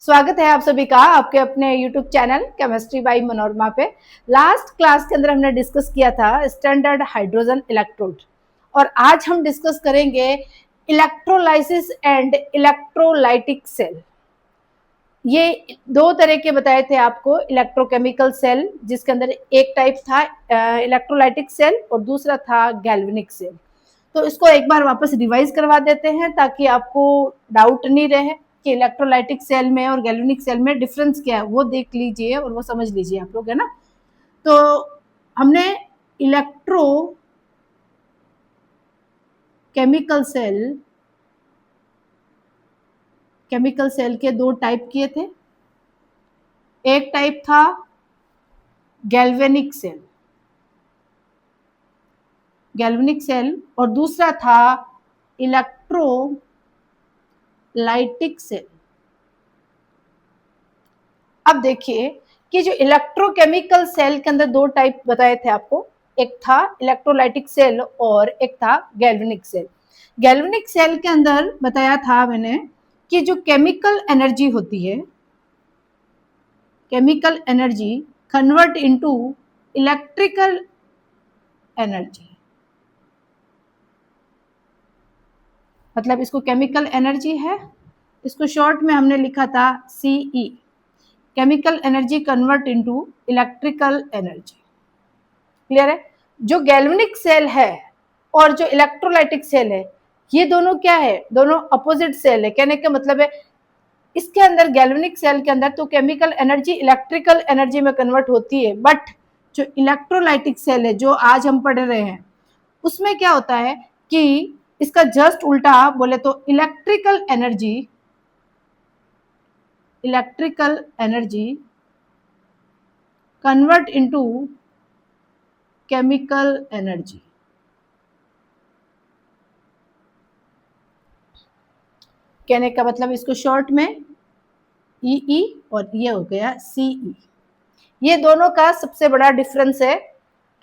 स्वागत है आप सभी का आपके अपने YouTube channel chemistry by Manorama पे। लास्ट क्लास के अंदर हमने डिस्कस किया था स्टैंडर्ड हाइड्रोजन इलेक्ट्रोड और आज हम डिस्कस करेंगे इलेक्ट्रोलाइसिस एंड इलेक्ट्रोलाइटिक सेल। ये दो तरह के बताए थे आपको, इलेक्ट्रोकेमिकल सेल जिसके अंदर एक टाइप था इलेक्ट्रोलाइटिक सेल और दूसरा था गैल्वेनिक सेल। तो इसको एक बार वापस रिवाइज करवा देते हैं ताकि आपको डाउट नहीं रहे कि इलेक्ट्रोलाइटिक सेल में और गैल्वेनिक सेल में डिफरेंस क्या है, वो देख लीजिए और वो समझ लीजिए आप लोग, है ना। तो हमने इलेक्ट्रो केमिकल सेल के दो टाइप किए थे। एक टाइप था गैल्वेनिक सेल और दूसरा था इलेक्ट्रोलाइटिक सेल। अब देखिए कि जो इलेक्ट्रोकेमिकल सेल के अंदर दो टाइप बताए थे आपको, एक था इलेक्ट्रोलाइटिक सेल और एक था गैल्वेनिक सेल। गैल्वेनिक सेल के अंदर बताया था मैंने कि जो केमिकल एनर्जी होती है, chemical energy convert into electrical energy, मतलब इसको केमिकल एनर्जी है, इसको शॉर्ट में हमने लिखा था CE, chemical energy convert into electrical energy. Clear है। जो गैल्वेनिक सेल है और जो इलेक्ट्रोलाइटिक सेल है, ये दोनों क्या है, दोनों अपोजिट सेल है। कहने का मतलब है इसके अंदर गैल्वेनिक सेल के अंदर तो केमिकल एनर्जी इलेक्ट्रिकल एनर्जी में कन्वर्ट होती है, बट जो इलेक्ट्रोलाइटिक सेल है जो आज हम पढ़ रहे हैं उसमें क्या होता है कि इसका जस्ट उल्टा बोले तो electrical energy convert into chemical energy. कहने का मतलब इसको शॉर्ट में ई और ये हो गया सीई। ये दोनों का सबसे बड़ा डिफरेंस है।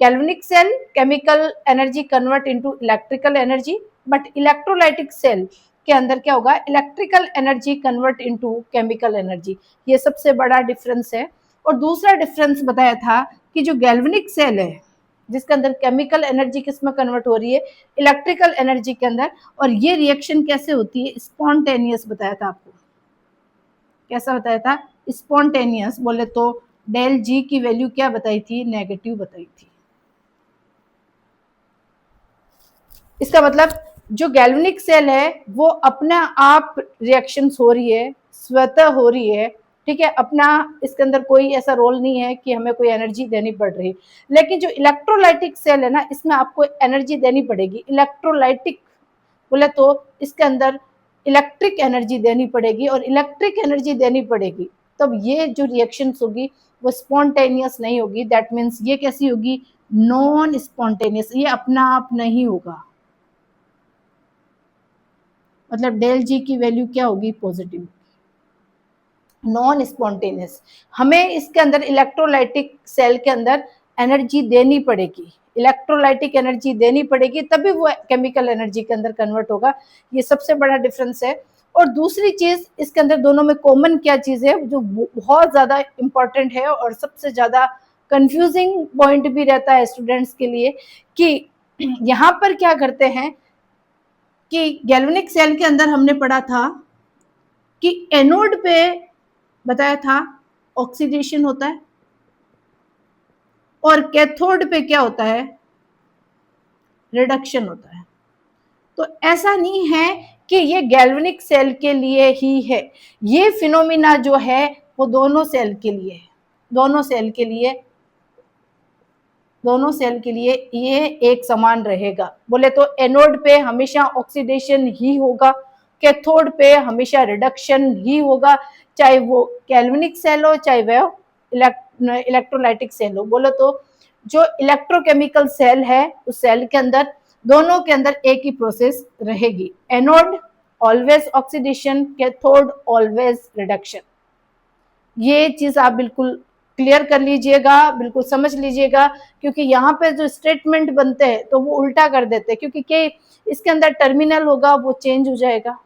Galvanic cell chemical energy convert into electrical energy, but electrolytic cell के अंदर क्या होगा, electrical energy convert into chemical energy. ये सबसे बड़ा डिफरेंस है। और दूसरा डिफरेंस बताया था कि जो गैल्वेनिक सेल है जिसके अंदर केमिकल एनर्जी किस में कन्वर्ट हो रही है, इलेक्ट्रिकल एनर्जी के अंदर, और ये रिएक्शन कैसे होती है, स्पॉन्टेनियस बताया था आपको। कैसा बताया था, स्पॉन्टेनियस। बोले तो डेल जी की वैल्यू क्या बताई थी, नेगेटिव बताई थी। इसका मतलब जो गैल्वेनिक सेल है वो अपना आप रिएक्शंस हो रही है, स्वतः हो रही है, ठीक है, अपना इसके अंदर कोई ऐसा रोल नहीं है कि हमें कोई एनर्जी देनी पड़ रही। लेकिन जो इलेक्ट्रोलाइटिक सेल है ना, इसमें आपको एनर्जी देनी पड़ेगी। इलेक्ट्रोलाइटिक बोले तो इसके अंदर इलेक्ट्रिक एनर्जी देनी पड़ेगी, और इलेक्ट्रिक एनर्जी देनी पड़ेगी तब ये जो रिएक्शंस होगी वो स्पॉन्टेनियस नहीं होगी। दैट मीन्स ये कैसी होगी, नॉन स्पॉन्टेनियस, ये अपना आप नहीं होगा। मतलब डेल जी की वैल्यू क्या होगी, पॉजिटिव, नॉन स्पॉन्टेनियस। हमें इसके अंदर इलेक्ट्रोलाइटिक सेल के अंदर एनर्जी देनी पड़ेगी, इलेक्ट्रोलाइटिक एनर्जी देनी पड़ेगी, तभी वो केमिकल एनर्जी के अंदर कन्वर्ट होगा। ये सबसे बड़ा डिफरेंस है। और दूसरी चीज इसके अंदर दोनों में कॉमन क्या चीज है जो बहुत ज्यादा इंपॉर्टेंट है और सबसे ज्यादा कंफ्यूजिंग पॉइंट भी रहता है स्टूडेंट्स के लिए, कि यहाँ पर क्या करते हैं कि गैल्वेनिक सेल के अंदर हमने पढ़ा था कि एनोड पे बताया था ऑक्सीडेशन होता है और कैथोड पे क्या होता है, रिडक्शन होता है। तो ऐसा नहीं है कि ये गैल्वेनिक सेल के लिए ही है, ये फिनोमिना जो है वो दोनों सेल के लिए है। दोनों सेल के लिए ये एक समान रहेगा। बोले तो एनोड पे हमेशा ऑक्सीडेशन ही होगा, कैथोड पे हमेशा रिडक्शन ही होगा, चाहे वो गैल्वेनिक सेल हो चाहे वह इलेक्ट्रोलाइटिक सेल हो। बोलो तो जो इलेक्ट्रोकेमिकल सेल है उस सेल के अंदर दोनों के अंदर एक ही प्रोसेस रहेगी, anode always oxidation, cathode always reduction. ये चीज आप बिल्कुल क्लियर कर लीजिएगा, बिल्कुल समझ लीजिएगा, क्योंकि यहाँ पे जो स्टेटमेंट बनते हैं तो वो उल्टा कर देते हैं, क्योंकि इसके अंदर टर्मिनल होगा वो चेंज हो जाएगा,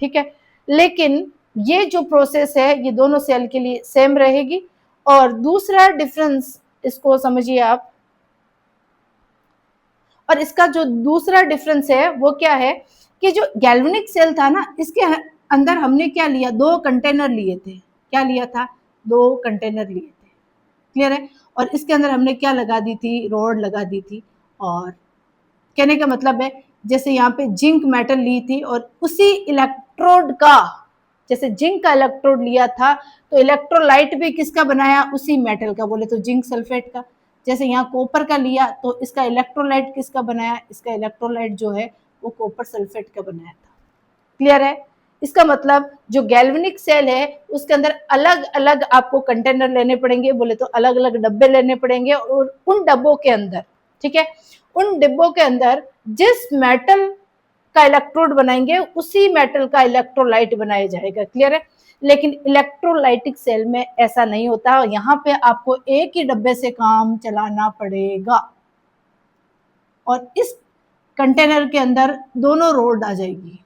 ठीक है। लेकिन ये जो प्रोसेस है ये दोनों सेल के लिए सेम रहेगी। और दूसरा डिफरेंस इसको समझिए आप, और इसका जो दूसरा डिफरेंस है वो क्या है कि जो गैल्वेनिक सेल था ना, इसके अंदर हमने क्या लिया, 2 कंटेनर लिए थे। क्या लिया था? 2 कंटेनर लिए थे। क्लियर है? और इसके अंदर हमने क्या लगा दी थी? रॉड लगा दी थी। और कहने का मतलब है जैसे यहाँ पे जिंक मेटल ली थी और उसी इलेक्ट्रोड का, जैसे जिंक का इलेक्ट्रोड लिया था तो इलेक्ट्रोलाइट भी किसका बनाया? उसी मेटल का, बोले तो जिंक सल्फेट का। जैसे यहाँ कॉपर का लिया तो इसका इलेक्ट्रोलाइट किसका बनाया? इसका इलेक्ट्रोलाइट जो है वो कॉपर सल्फेट का बनाया था। क्लियर है? इसका मतलब जो गैल्वेनिक सेल है उसके अंदर अलग अलग आपको कंटेनर लेने पड़ेंगे, बोले तो अलग अलग डब्बे लेने पड़ेंगे। और उन डब्बों के अंदर, ठीक है, उन डिब्बों के अंदर जिस मेटल का इलेक्ट्रोड बनाएंगे उसी मेटल का इलेक्ट्रोलाइट बनाया जाएगा। क्लियर है? लेकिन इलेक्ट्रोलाइटिक सेल में ऐसा नहीं होता। यहाँ पे आपको एक ही डब्बे से काम चलाना पड़ेगा और इस कंटेनर के अंदर दोनों रोड आ जाएगी,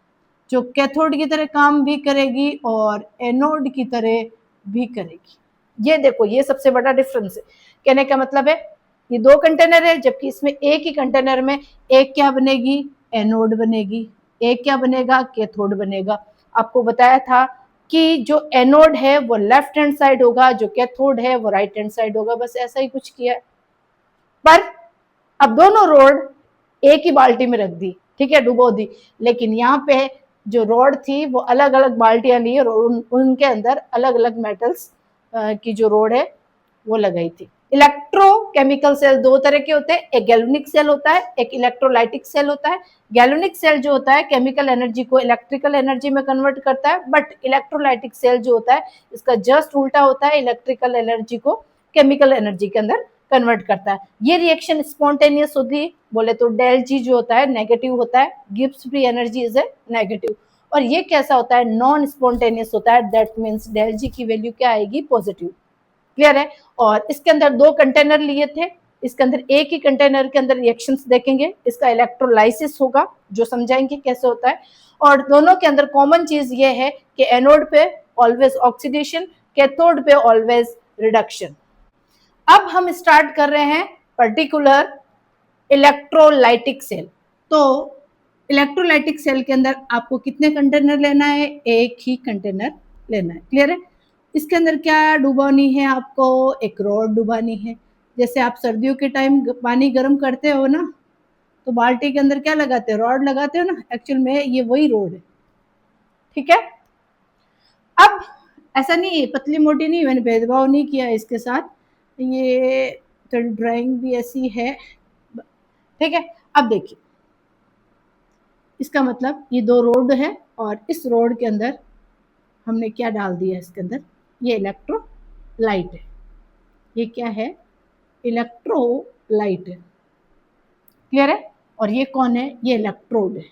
जो कैथोड की तरह काम भी करेगी और एनोड की तरह भी करेगी। ये देखो, ये सबसे बड़ा डिफरेंस है। कहने का मतलब है ये 2 कंटेनर है, जबकि इसमें एक ही कंटेनर में एक क्या बनेगी? एनोड बनेगी। एक क्या बनेगा? कैथोड बनेगा। आपको बताया था कि जो एनोड है वो लेफ्ट हैंड साइड होगा, जो कैथोड है वो राइट हैंड साइड होगा। बस ऐसा ही कुछ किया है। पर अब दोनों रोड एक ही बाल्टी में रख दी, ठीक है, डुबो दी। लेकिन यहाँ पे जो रॉड थी वो अलग अलग बाल्टियां ली और उनके अंदर अलग अलग मेटल्स की जो रॉड है वो लगाई थी। इलेक्ट्रोकेमिकल सेल 2 तरह के होते हैं, एक गैल्वेनिक सेल होता है, एक इलेक्ट्रोलाइटिक सेल होता है। गैल्वेनिक सेल जो होता है केमिकल एनर्जी को इलेक्ट्रिकल एनर्जी में कन्वर्ट करता है, बट इलेक्ट्रोलाइटिक सेल जो होता है इसका जस्ट उल्टा होता है, इलेक्ट्रिकल एनर्जी को केमिकल एनर्जी के अंदर कन्वर्ट करता है। ये रिएक्शन स्पॉन्टेनियस होती है, बोले तो डेल जी जो होता है नेगेटिव होता है, Gibbs free energy is a negative. और ये कैसा होता है? नॉन स्पॉन्टेनियस होता है, दैट मीन्स डेल जी की वैल्यू क्या आएगी? पॉजिटिव। क्लियर है? और इसके अंदर 2 कंटेनर लिए थे, इसके अंदर एक ही कंटेनर के अंदर रिएक्शंस देखेंगे, इसका इलेक्ट्रोलाइसिस होगा जो समझाएंगे कैसे होता है। और दोनों के अंदर कॉमन चीज ये है कि एनोड पे ऑलवेज ऑक्सीडेशन, कैथोड पे ऑलवेज रिडक्शन। अब हम स्टार्ट कर रहे हैं पर्टिकुलर इलेक्ट्रोलाइटिक सेल। तो इलेक्ट्रोलाइटिक सेल के अंदर आपको कितने कंटेनर लेना है? एक ही कंटेनर लेना है। क्लियर है? इसके अंदर क्या डुबानी है आपको? एक रॉड डुबानी है। जैसे आप सर्दियों के टाइम पानी गर्म करते हो ना, तो बाल्टी के अंदर क्या लगाते हो? रॉड लगाते हो ना। एक्चुअल में ये वही रॉड है। ठीक है? अब ऐसा नहीं है, पतली मोटी नहीं, मैंने भेदभाव नहीं किया इसके साथ। ये थोड़ी ड्राइंग भी ऐसी है। ठीक है? अब देखिए, इसका मतलब ये 2 रोड है और इस रोड के अंदर हमने क्या डाल दिया? इसके अंदर ये इलेक्ट्रोलाइट है। ये क्या है? इलेक्ट्रोलाइट है। क्लियर है? और ये कौन है? ये इलेक्ट्रोड है।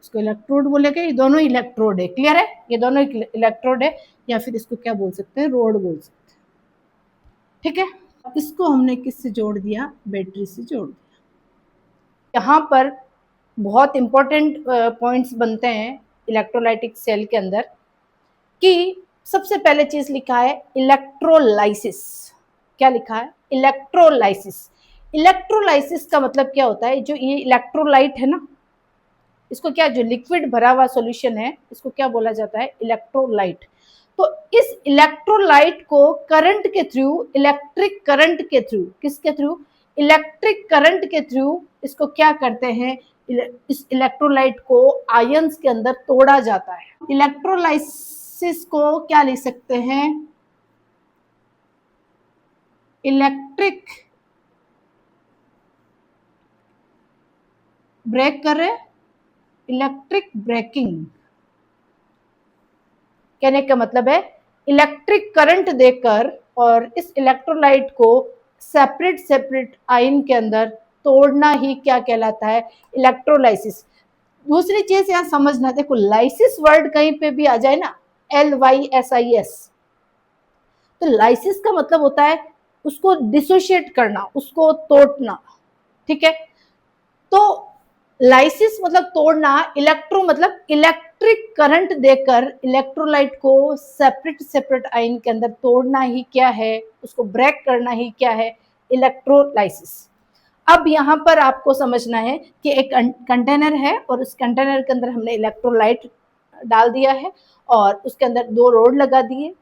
इसको इलेक्ट्रोड बोलेगा, ये दोनों इलेक्ट्रोड है। क्लियर है? ये दोनों इलेक्ट्रोड है, या फिर इसको क्या बोल सकते हैं? रोड बोल सकते हैं। ठीक है? इसको हमने किससे जोड़ दिया? बैटरी से जोड़ दिया। यहाँ पर बहुत इंपॉर्टेंट पॉइंट्स बनते हैं इलेक्ट्रोलाइटिक सेल के अंदर कि सबसे पहले चीज लिखा है इलेक्ट्रोलाइसिस। क्या लिखा है? इलेक्ट्रोलाइसिस। इलेक्ट्रोलाइसिस का मतलब क्या होता है? जो ये इलेक्ट्रोलाइट है ना, इसको क्या, जो लिक्विड भरा हुआ सॉल्यूशन है, इसको क्या बोला जाता है? इलेक्ट्रोलाइट। तो इस इलेक्ट्रोलाइट को करंट के थ्रू, इलेक्ट्रिक करंट के थ्रू, किसके थ्रू? इलेक्ट्रिक करंट के थ्रू इसको क्या करते हैं? इस इलेक्ट्रोलाइट को आयंस के अंदर तोड़ा जाता है। इलेक्ट्रोलाइसिस को क्या लिख सकते हैं? इलेक्ट्रिक ब्रेक कर रहे, इलेक्ट्रिक ब्रेकिंग। कहने का मतलब है इलेक्ट्रिक करंट देकर और इस इलेक्ट्रोलाइट को सेपरेट सेपरेट आयन के अंदर तोड़ना ही क्या कहलाता है? इलेक्ट्रोलाइसिस। दूसरी चीज यहां समझना, देखो लाइसिस वर्ड कहीं पे भी आ जाए ना, LYSIS, तो लाइसिस का मतलब होता है उसको डिसोशिएट करना, उसको तोड़ना। ठीक है? तो लाइसिस मतलब तोड़ना, इलेक्ट्रो मतलब इलेक्ट्रिक करंट देकर इलेक्ट्रोलाइट को सेपरेट सेपरेट आयन के अंदर तोड़ना ही क्या है, उसको ब्रेक करना ही क्या है, इलेक्ट्रोलाइसिस। अब यहाँ पर आपको समझना है कि एक कंटेनर है और उस कंटेनर के अंदर हमने इलेक्ट्रोलाइट डाल दिया है और उसके अंदर 2 रोड लगा दिए,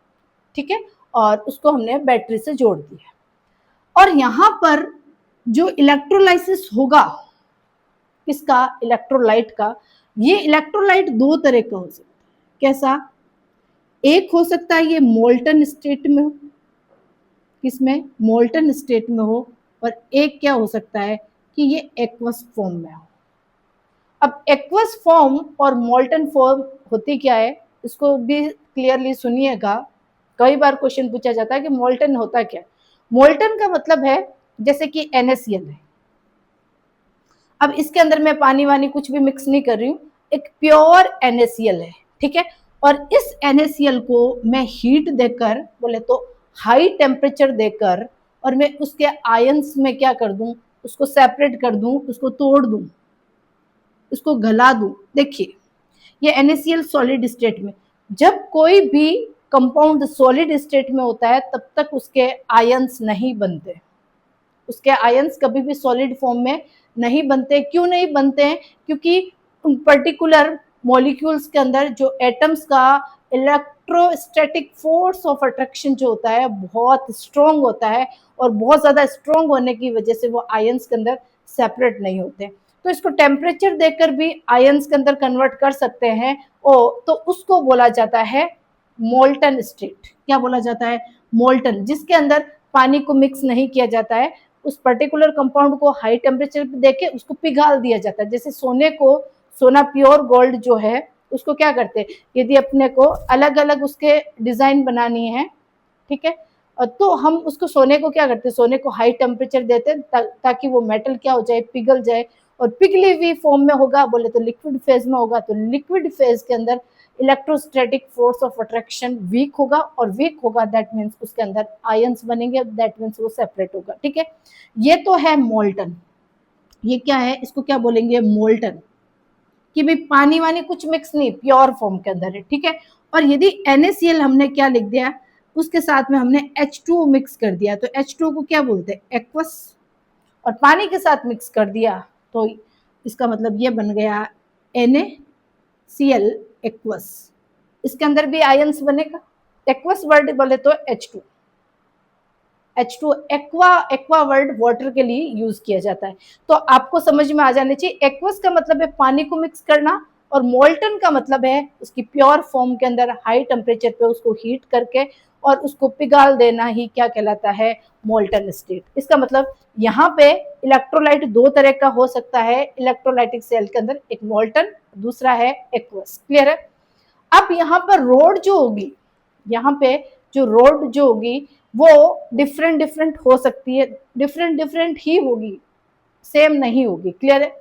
ठीक है, और उसको हमने बैटरी से जोड़ दिया। और यहाँ पर जो इलेक्ट्रोलाइसिस होगा किसका, इलेक्ट्रोलाइट का, ये इलेक्ट्रोलाइट 2 तरह का हो सकता है। कैसा, एक हो सकता है ये मोल्टन स्टेट में हो, किसमें, मोल्टन स्टेट में हो, और एक क्या हो सकता है कि ये एक्वस फॉर्म में हो। अब एक्वस फॉर्म और मोल्टन फॉर्म होती क्या है, इसको भी क्लियरली सुनिएगा। कई बार क्वेश्चन पूछा जाता है कि मोल्टन होता क्या। मोल्टन का मतलब है जैसे कि NaCl है, अब इसके अंदर मैं पानी वानी कुछ भी मिक्स नहीं कर रही हूँ, एक प्योर NaCl है, ठीक है, और इस NaCl को मैं हीट देकर, बोले तो हाई टेम्परेचर देकर, और मैं उसके आयंस में क्या कर दूं, उसको सेपरेट कर दूं, उसको तोड़ दूं, उसको गला दूं। देखिए ये NaCl सॉलिड स्टेट में, जब कोई भी कंपाउंड सॉलिड स्टेट में होता है तब तक उसके आयंस नहीं बनते, उसके आयंस कभी भी सॉलिड फॉर्म में नहीं बनते। क्यों नहीं बनते हैं, क्योंकि उन पर्टिकुलर मॉलिक्यूल्स के अंदर जो एटम्स का इलेक्ट्रोस्टैटिक फोर्स ऑफ अट्रैक्शन जो होता है बहुत स्ट्रॉन्ग होता है, और बहुत ज्यादा स्ट्रॉन्ग होने की वजह से वो आयंस के अंदर सेपरेट नहीं होते। तो इसको टेम्परेचर देकर भी आयंस के अंदर कन्वर्ट कर सकते हैं, तो उसको बोला जाता है मोल्टन स्टेट। क्या बोला जाता है, मोल्टन, जिसके अंदर पानी को मिक्स नहीं किया जाता है, उस पर्टिकुलर कंपाउंड को हाई टेम्परेचर पे देके उसको पिघाल दिया जाता है। जैसे सोने को, सोना प्योर गोल्ड जो है उसको क्या करते हैं, यदि अपने को अलग अलग उसके डिजाइन बनानी है, ठीक है, तो हम उसको सोने को क्या करते हैं, सोने को हाई टेम्परेचर देते हैं ताकि वो मेटल क्या हो जाए, पिघल जाए, और पिघली हुई फॉर्म में होगा, बोले तो लिक्विड फेज में होगा, तो लिक्विड फेज के अंदर electrostatic force of attraction weak होगा, और वीक होगा दैट मीन्स उसके अंदर आयंस बनेंगे, दैट मीन्स वो सेपरेट होगा, ठीक है। ये तो है मोल्टन, ये क्या है, इसको क्या बोलेंगे, मोल्टन, कि भाई पानी वानी कुछ मिक्स नहीं, प्योर फॉर्म के अंदर है, ठीक है। और यदि NaCl हमने क्या लिख दिया, उसके साथ में हमने H2O मिक्स कर दिया, तो H2O को क्या बोलते हैं, एक्वस, और पानी के साथ मिक्स कर दिया तो इसका मतलब ये बन गया NaCl एक्वस। इसके अंदर भी आयंस बनेगा, एक्वस वर्ड बोले तो H2, एक्वा वर्ड वाटर के लिए यूज किया जाता है। तो आपको समझ में आ जाना चाहिए, एक्वस का मतलब है पानी को मिक्स करना, और मोल्टन का मतलब है उसकी प्योर फॉर्म के अंदर हाई टेम्परेचर पे उसको हीट करके और उसको पिघाल देना ही क्या कहलाता है, मोल्टन स्टेट। इसका मतलब यहाँ पे इलेक्ट्रोलाइट 2 तरह का हो सकता है इलेक्ट्रोलाइटिक सेल के अंदर, एक मोल्टन, दूसरा है एक्वस। क्लियर है। अब यहाँ पर रोड जो होगी, यहाँ पे जो रोड जो होगी वो डिफरेंट डिफरेंट हो सकती है, डिफरेंट डिफरेंट ही होगी, सेम नहीं होगी। क्लियर है,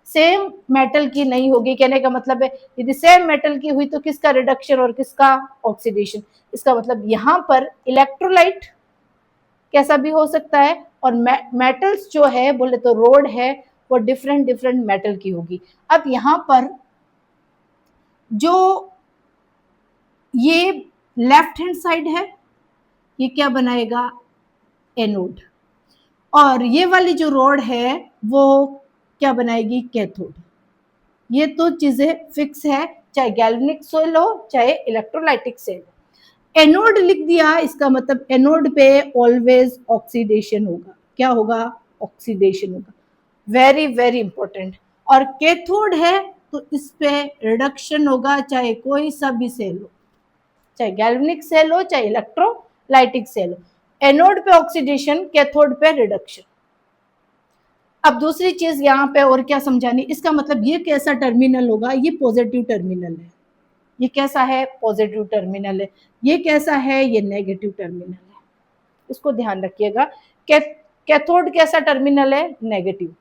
सेम मेटल की नहीं होगी। कहने का मतलब है यदि सेम मेटल की हुई तो किसका रिडक्शन और किसका ऑक्सीडेशन। इसका मतलब यहाँ पर इलेक्ट्रोलाइट कैसा भी हो सकता है, और मेटल्स जो है बोले तो रोड है वो डिफरेंट डिफरेंट मेटल की होगी। अब यहाँ पर जो ये लेफ्ट हैंड साइड है ये क्या बनाएगा, एनोड, और ये वाली जो रॉड है वो क्या बनाएगी, कैथोड। ये तो चीजें फिक्स है, चाहे गैल्वेनिक सेल हो चाहे इलेक्ट्रोलाइटिक सेल हो। एनोड लिख दिया, इसका मतलब एनोड पे ऑलवेज ऑक्सीडेशन होगा। क्या होगा, ऑक्सीडेशन होगा, वेरी वेरी इंपॉर्टेंट। और कैथोड है तो इस पे रिडक्शन होगा, चाहे कोई सा भी सेल हो, चाहे गैल्वेनिक सेल हो चाहे इलेक्ट्रोलाइटिक सेल हो। एनोड पे ऑक्सीडेशन, कैथोड पे रिडक्शन। अब दूसरी चीज यहाँ पे और क्या समझानी, इसका मतलब ये कैसा टर्मिनल होगा, ये पॉजिटिव टर्मिनल है, ये कैसा है, पॉजिटिव टर्मिनल है, ये कैसा है, ये नेगेटिव टर्मिनल है। इसको ध्यान रखिएगा। कैथोड कैसा टर्मिनल है, नेगेटिव,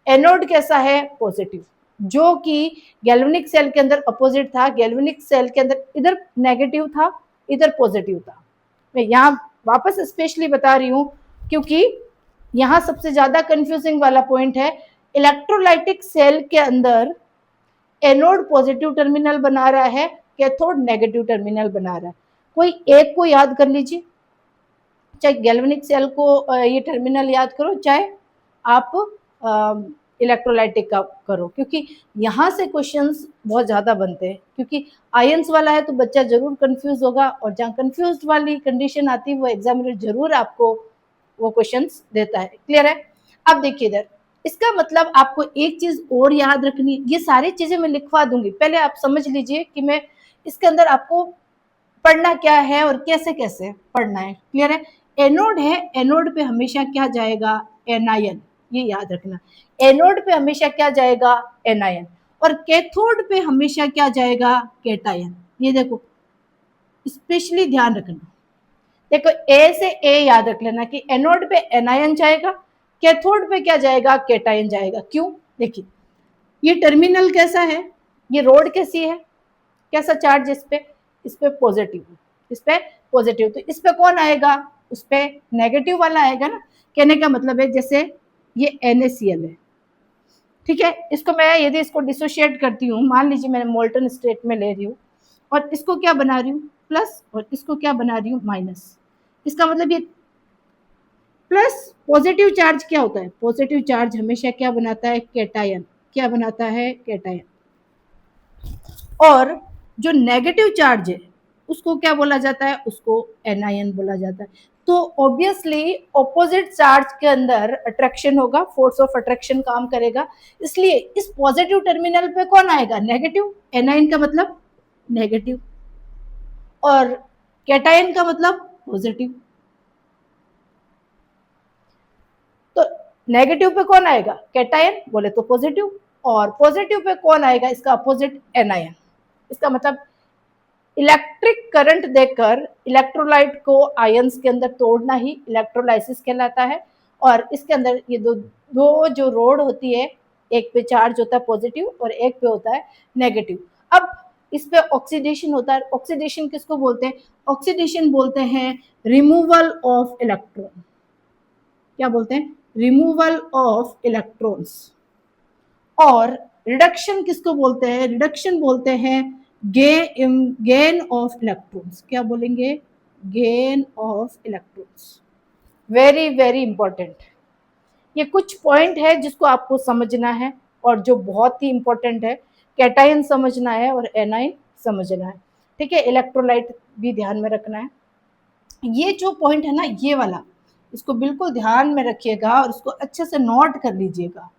एनोड कैसा है, पॉजिटिव, जो कि गैल्वेनिक सेल के अंदर अपोजिट था। गैल्वेनिक सेल के अंदर इधर नेगेटिव था, इधर पॉजिटिव था। मैं यहाँ वापस स्पेशली बता रही हूँ क्योंकि यहाँ सबसे ज्यादा कंफ्यूजिंग वाला पॉइंट है। इलेक्ट्रोलाइटिक सेल के अंदर एनोड पॉजिटिव टर्मिनल बना रहा है, कैथोड नेगेटिव टर्मिनल बना रहा है। कोई एक को याद कर लीजिए, चाहे गैल्वेनिक सेल को ये टर्मिनल याद करो, चाहे आप इलेक्ट्रोलाइटिक का करो, क्योंकि यहाँ से क्वेश्चंस बहुत ज्यादा बनते हैं, क्योंकि आयंस वाला है तो बच्चा जरूर कंफ्यूज होगा, और जहाँ कंफ्यूज वाली कंडीशन आती है वो एग्जामिनर जरूर आपको वो क्वेश्चंस देता है। क्लियर है? अब देखिए इधर, इसका मतलब आपको एक चीज और याद रखनी, ये सारी चीजें मैं लिखवा दूंगी, पहले आप समझ लीजिए कि मैं इसके अंदर आपको पढ़ना क्या है और कैसे कैसे पढ़ना है। क्लियर है? एनोड है, एनोड पे हमेशा क्या जाएगा? एनायन, ये याद रखना। एनोड पे हमेशा क्या जाएगा? एनायन। और कैथोड पे हमेशा क्या जाएगा? केटायन। ये देखो, स्पेशली ध्यान रखना, देखो ए से ए याद रख लेना कि एनोड पे एनायन जाएगा, कैथोड पे क्या जाएगा? केटायन जाएगा। क्यों? देखिए, ये टर्मिनल कैसा है, ये रोड कैसी है, कैसा चार्ज इस पे पॉजिटिव, इस पे पॉजिटिव, तो इस पे कौन आएगा? उस पे नेगेटिव वाला आएगा ना। कहने का मतलब है जैसे ये NaCl है, ठीक है, इसको मैं यदि इसको डिसोशिएट करती हूँ, मान लीजिए मैंने मोल्टन स्टेट में ले रही हूँ, और इसको क्या बना रही हूँ? प्लस, और इसको क्या बना रही हूँ? माइनस। इसका मतलब ये प्लस, पॉजिटिव चार्ज क्या होता है? पॉजिटिव चार्ज हमेशा क्या बनाता है? केटायन। क्या बनाता है? केटायन। और जो नेगेटिव चार्ज है उसको क्या बोला जाता है? उसको एनायन बोला जाता है। तो ऑब्वियसली ऑपोजिट चार्ज के अंदर अट्रैक्शन होगा, फोर्स ऑफ अट्रैक्शन काम करेगा, इसलिए इस पॉजिटिव टर्मिनल पे कौन आएगा? नेगेटिव। एनायन का मतलब नेगेटिव, और कैटायन का मतलब पॉजिटिव। तो नेगेटिव पे कौन आएगा? कैटायन, बोले तो पॉजिटिव, और पॉजिटिव पे कौन आएगा? इसका अपोजिट एनायन। इसका मतलब इलेक्ट्रिक करंट देकर इलेक्ट्रोलाइट को आयंस के अंदर तोड़ना ही इलेक्ट्रोलाइसिस कहलाता है। और इसके अंदर ये दो जो रोड होती है, एक पे चार्ज होता है पॉजिटिव और एक पे होता है नेगेटिव। अब इस पे ऑक्सीडेशन होता है। ऑक्सीडेशन किसको बोलते हैं? ऑक्सीडेशन बोलते हैं रिमूवल ऑफ इलेक्ट्रॉन। क्या बोलते हैं? Removal of electrons. और रिडक्शन किसको बोलते हैं? रिडक्शन बोलते हैं गेन ऑफ इलेक्ट्रॉन्स। क्या बोलेंगे? Gain of electrons. Very very important. ये कुछ पॉइंट है जिसको आपको समझना है, और जो बहुत ही इंपॉर्टेंट है, कैटायन समझना है और एनायन समझना है। ठीक है, इलेक्ट्रोलाइट भी ध्यान में रखना है। ये जो पॉइंट है ना, ये वाला, इसको बिल्कुल ध्यान में रखिएगा और इसको अच्छे से नोट कर लीजिएगा।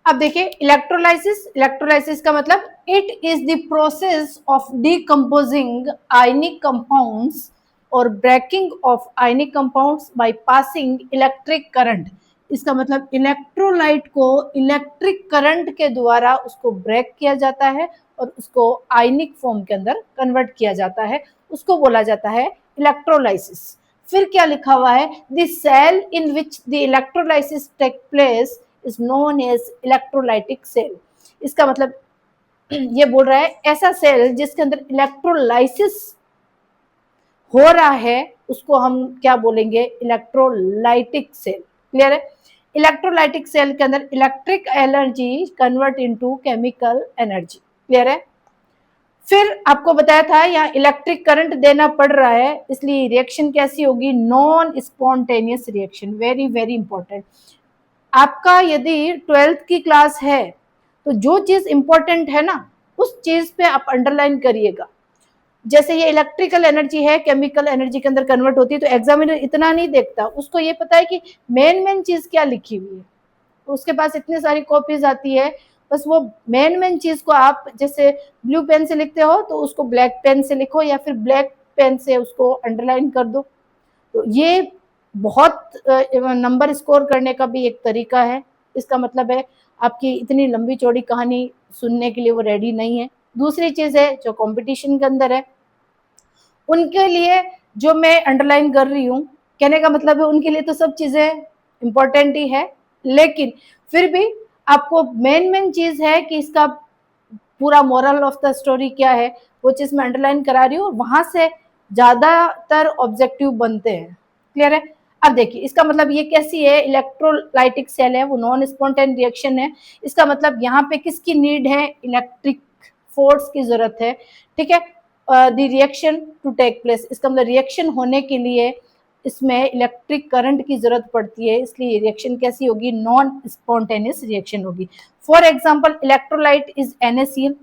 अब देखिए, इलेक्ट्रोलाइसिस। इलेक्ट्रोलाइसिस का मतलब it is the process of decomposing ionic compounds और breaking of ionic compounds by passing electric current. इसका मतलब इलेक्ट्रोलाइट को इलेक्ट्रिक करंट के द्वारा उसको ब्रेक किया जाता है और उसको आयनिक फॉर्म के अंदर कन्वर्ट किया जाता है, उसको बोला जाता है इलेक्ट्रोलाइसिस। फिर क्या लिखा हुआ है? The cell in which the electrolysis take place is known as electrolytic cell. इसका मतलब ये बोल रहा है ऐसा सेल जिसके अंदर इलेक्ट्रोलाइसिस हो रहा है उसको हम क्या बोलेंगे? Electrolytic cell. क्लियर है? इलेक्ट्रोलाइटिक सेल के अंदर electric energy convert into chemical energy. Clear है? फिर आपको बताया था यहाँ इलेक्ट्रिक करंट देना पड़ रहा है, इसलिए रिएक्शन कैसी होगी? Non spontaneous reaction. Very very important. आपका यदि 12th की क्लास है तो जो चीज इंपॉर्टेंट है ना, उस चीज पे आप अंडरलाइन करिएगा। जैसे ये इलेक्ट्रिकल एनर्जी है, केमिकल एनर्जी के अंदर कन्वर्ट होती है, तो एग्जामिनर इतना नहीं देखता, उसको ये पता है कि मेन चीज क्या लिखी हुई है। उसके पास इतनी सारी कॉपीज आती है, बस वो मेन चीज को आप जैसे ब्लू पेन से लिखते हो तो उसको ब्लैक पेन से लिखो, या फिर ब्लैक पेन से उसको अंडरलाइन कर दो। तो ये बहुत नंबर स्कोर करने का भी एक तरीका है। इसका मतलब है आपकी इतनी लंबी चौड़ी कहानी सुनने के लिए वो रेडी नहीं है। दूसरी चीज है जो कंपटीशन के अंदर है, उनके लिए जो मैं अंडरलाइन कर रही हूँ, कहने का मतलब है उनके लिए तो सब चीजें इंपॉर्टेंट ही है, लेकिन फिर भी आपको मेन चीज है कि इसका पूरा मोरल ऑफ द स्टोरी क्या है, वो चीज मैं अंडरलाइन करा रही हूँ, वहां से ज्यादातर ऑब्जेक्टिव बनते हैं। क्लियर है? अब देखिए इसका मतलब ये कैसी है, इलेक्ट्रोलाइटिक सेल है, वो नॉन स्पॉन्टेनियस रिएक्शन है। इसका मतलब यहाँ पे किसकी नीड है, इलेक्ट्रिक फोर्स की जरूरत है, ठीक है, the reaction to take place, इसका मतलब रिएक्शन होने के लिए इसमें इलेक्ट्रिक करंट की जरूरत पड़ती है, इसलिए रिएक्शन कैसी होगी, नॉन स्पॉन्टेनियस रिएक्शन होगी। For example electrolyte is NaCl,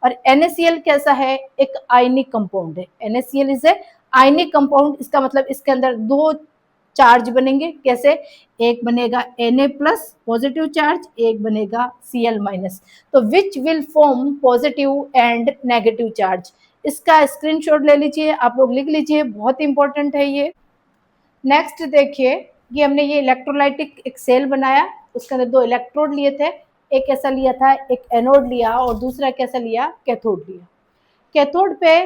और NaCl कैसा है, एक आयनिक कंपाउंड है, NaCl is a ionic compound, इसका मतलब इसके अंदर दो चार्ज बनेंगे, कैसे, एक बनेगा Na प्लस पॉजिटिव चार्ज, एक बनेगा Cl माइनस, तो which will form positive and negative charge. इसका स्क्रीनशॉट ले लीजिए, आप लोग लिख लीजिए, बहुत इंपॉर्टेंट है ये। नेक्स्ट देखिए, ये हमने ये इलेक्ट्रोलाइटिक एक सेल बनाया, उसके अंदर दो इलेक्ट्रोड लिए थे, एक कैसा लिया था, एक एनोड लिया और दूसरा कैसा लिया, कैथोड लिया। कैथोड पे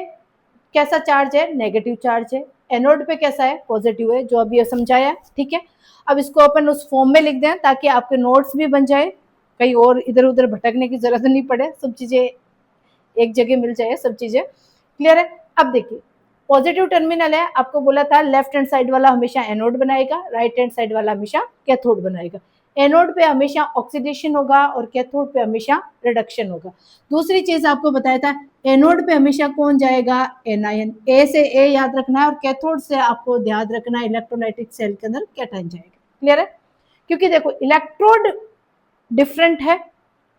कैसा चार्ज है, नेगेटिव चार्ज है, एनोड पे कैसा है, पॉजिटिव है, जो अभी समझाया, ठीक है। अब इसको अपन उस फॉर्म में लिख दें ताकि आपके नोट्स भी बन जाए, कहीं और इधर उधर भटकने की जरूरत नहीं पड़े, सब चीजें एक जगह मिल जाए, सब चीजें क्लियर है। अब देखिए पॉजिटिव टर्मिनल है, आपको बोला था लेफ्ट हैंड साइड वाला हमेशा एनोड बनाएगा, राइट हैंड साइड वाला हमेशा कैथोड बनाएगा। एनोड पे हमेशा ऑक्सीडेशन होगा और कैथोड पे हमेशा रिडक्शन होगा। दूसरी चीज आपको बताया था, एनोड पे हमेशा कौन जाएगा, एनायन, ए से ए याद रखना है, और कैथोड से आपको ध्यान रखना है इलेक्ट्रोलाइटिक सेल के अंदर कैटायन जाएगा, क्लियर है। क्योंकि देखो इलेक्ट्रोड डिफरेंट है,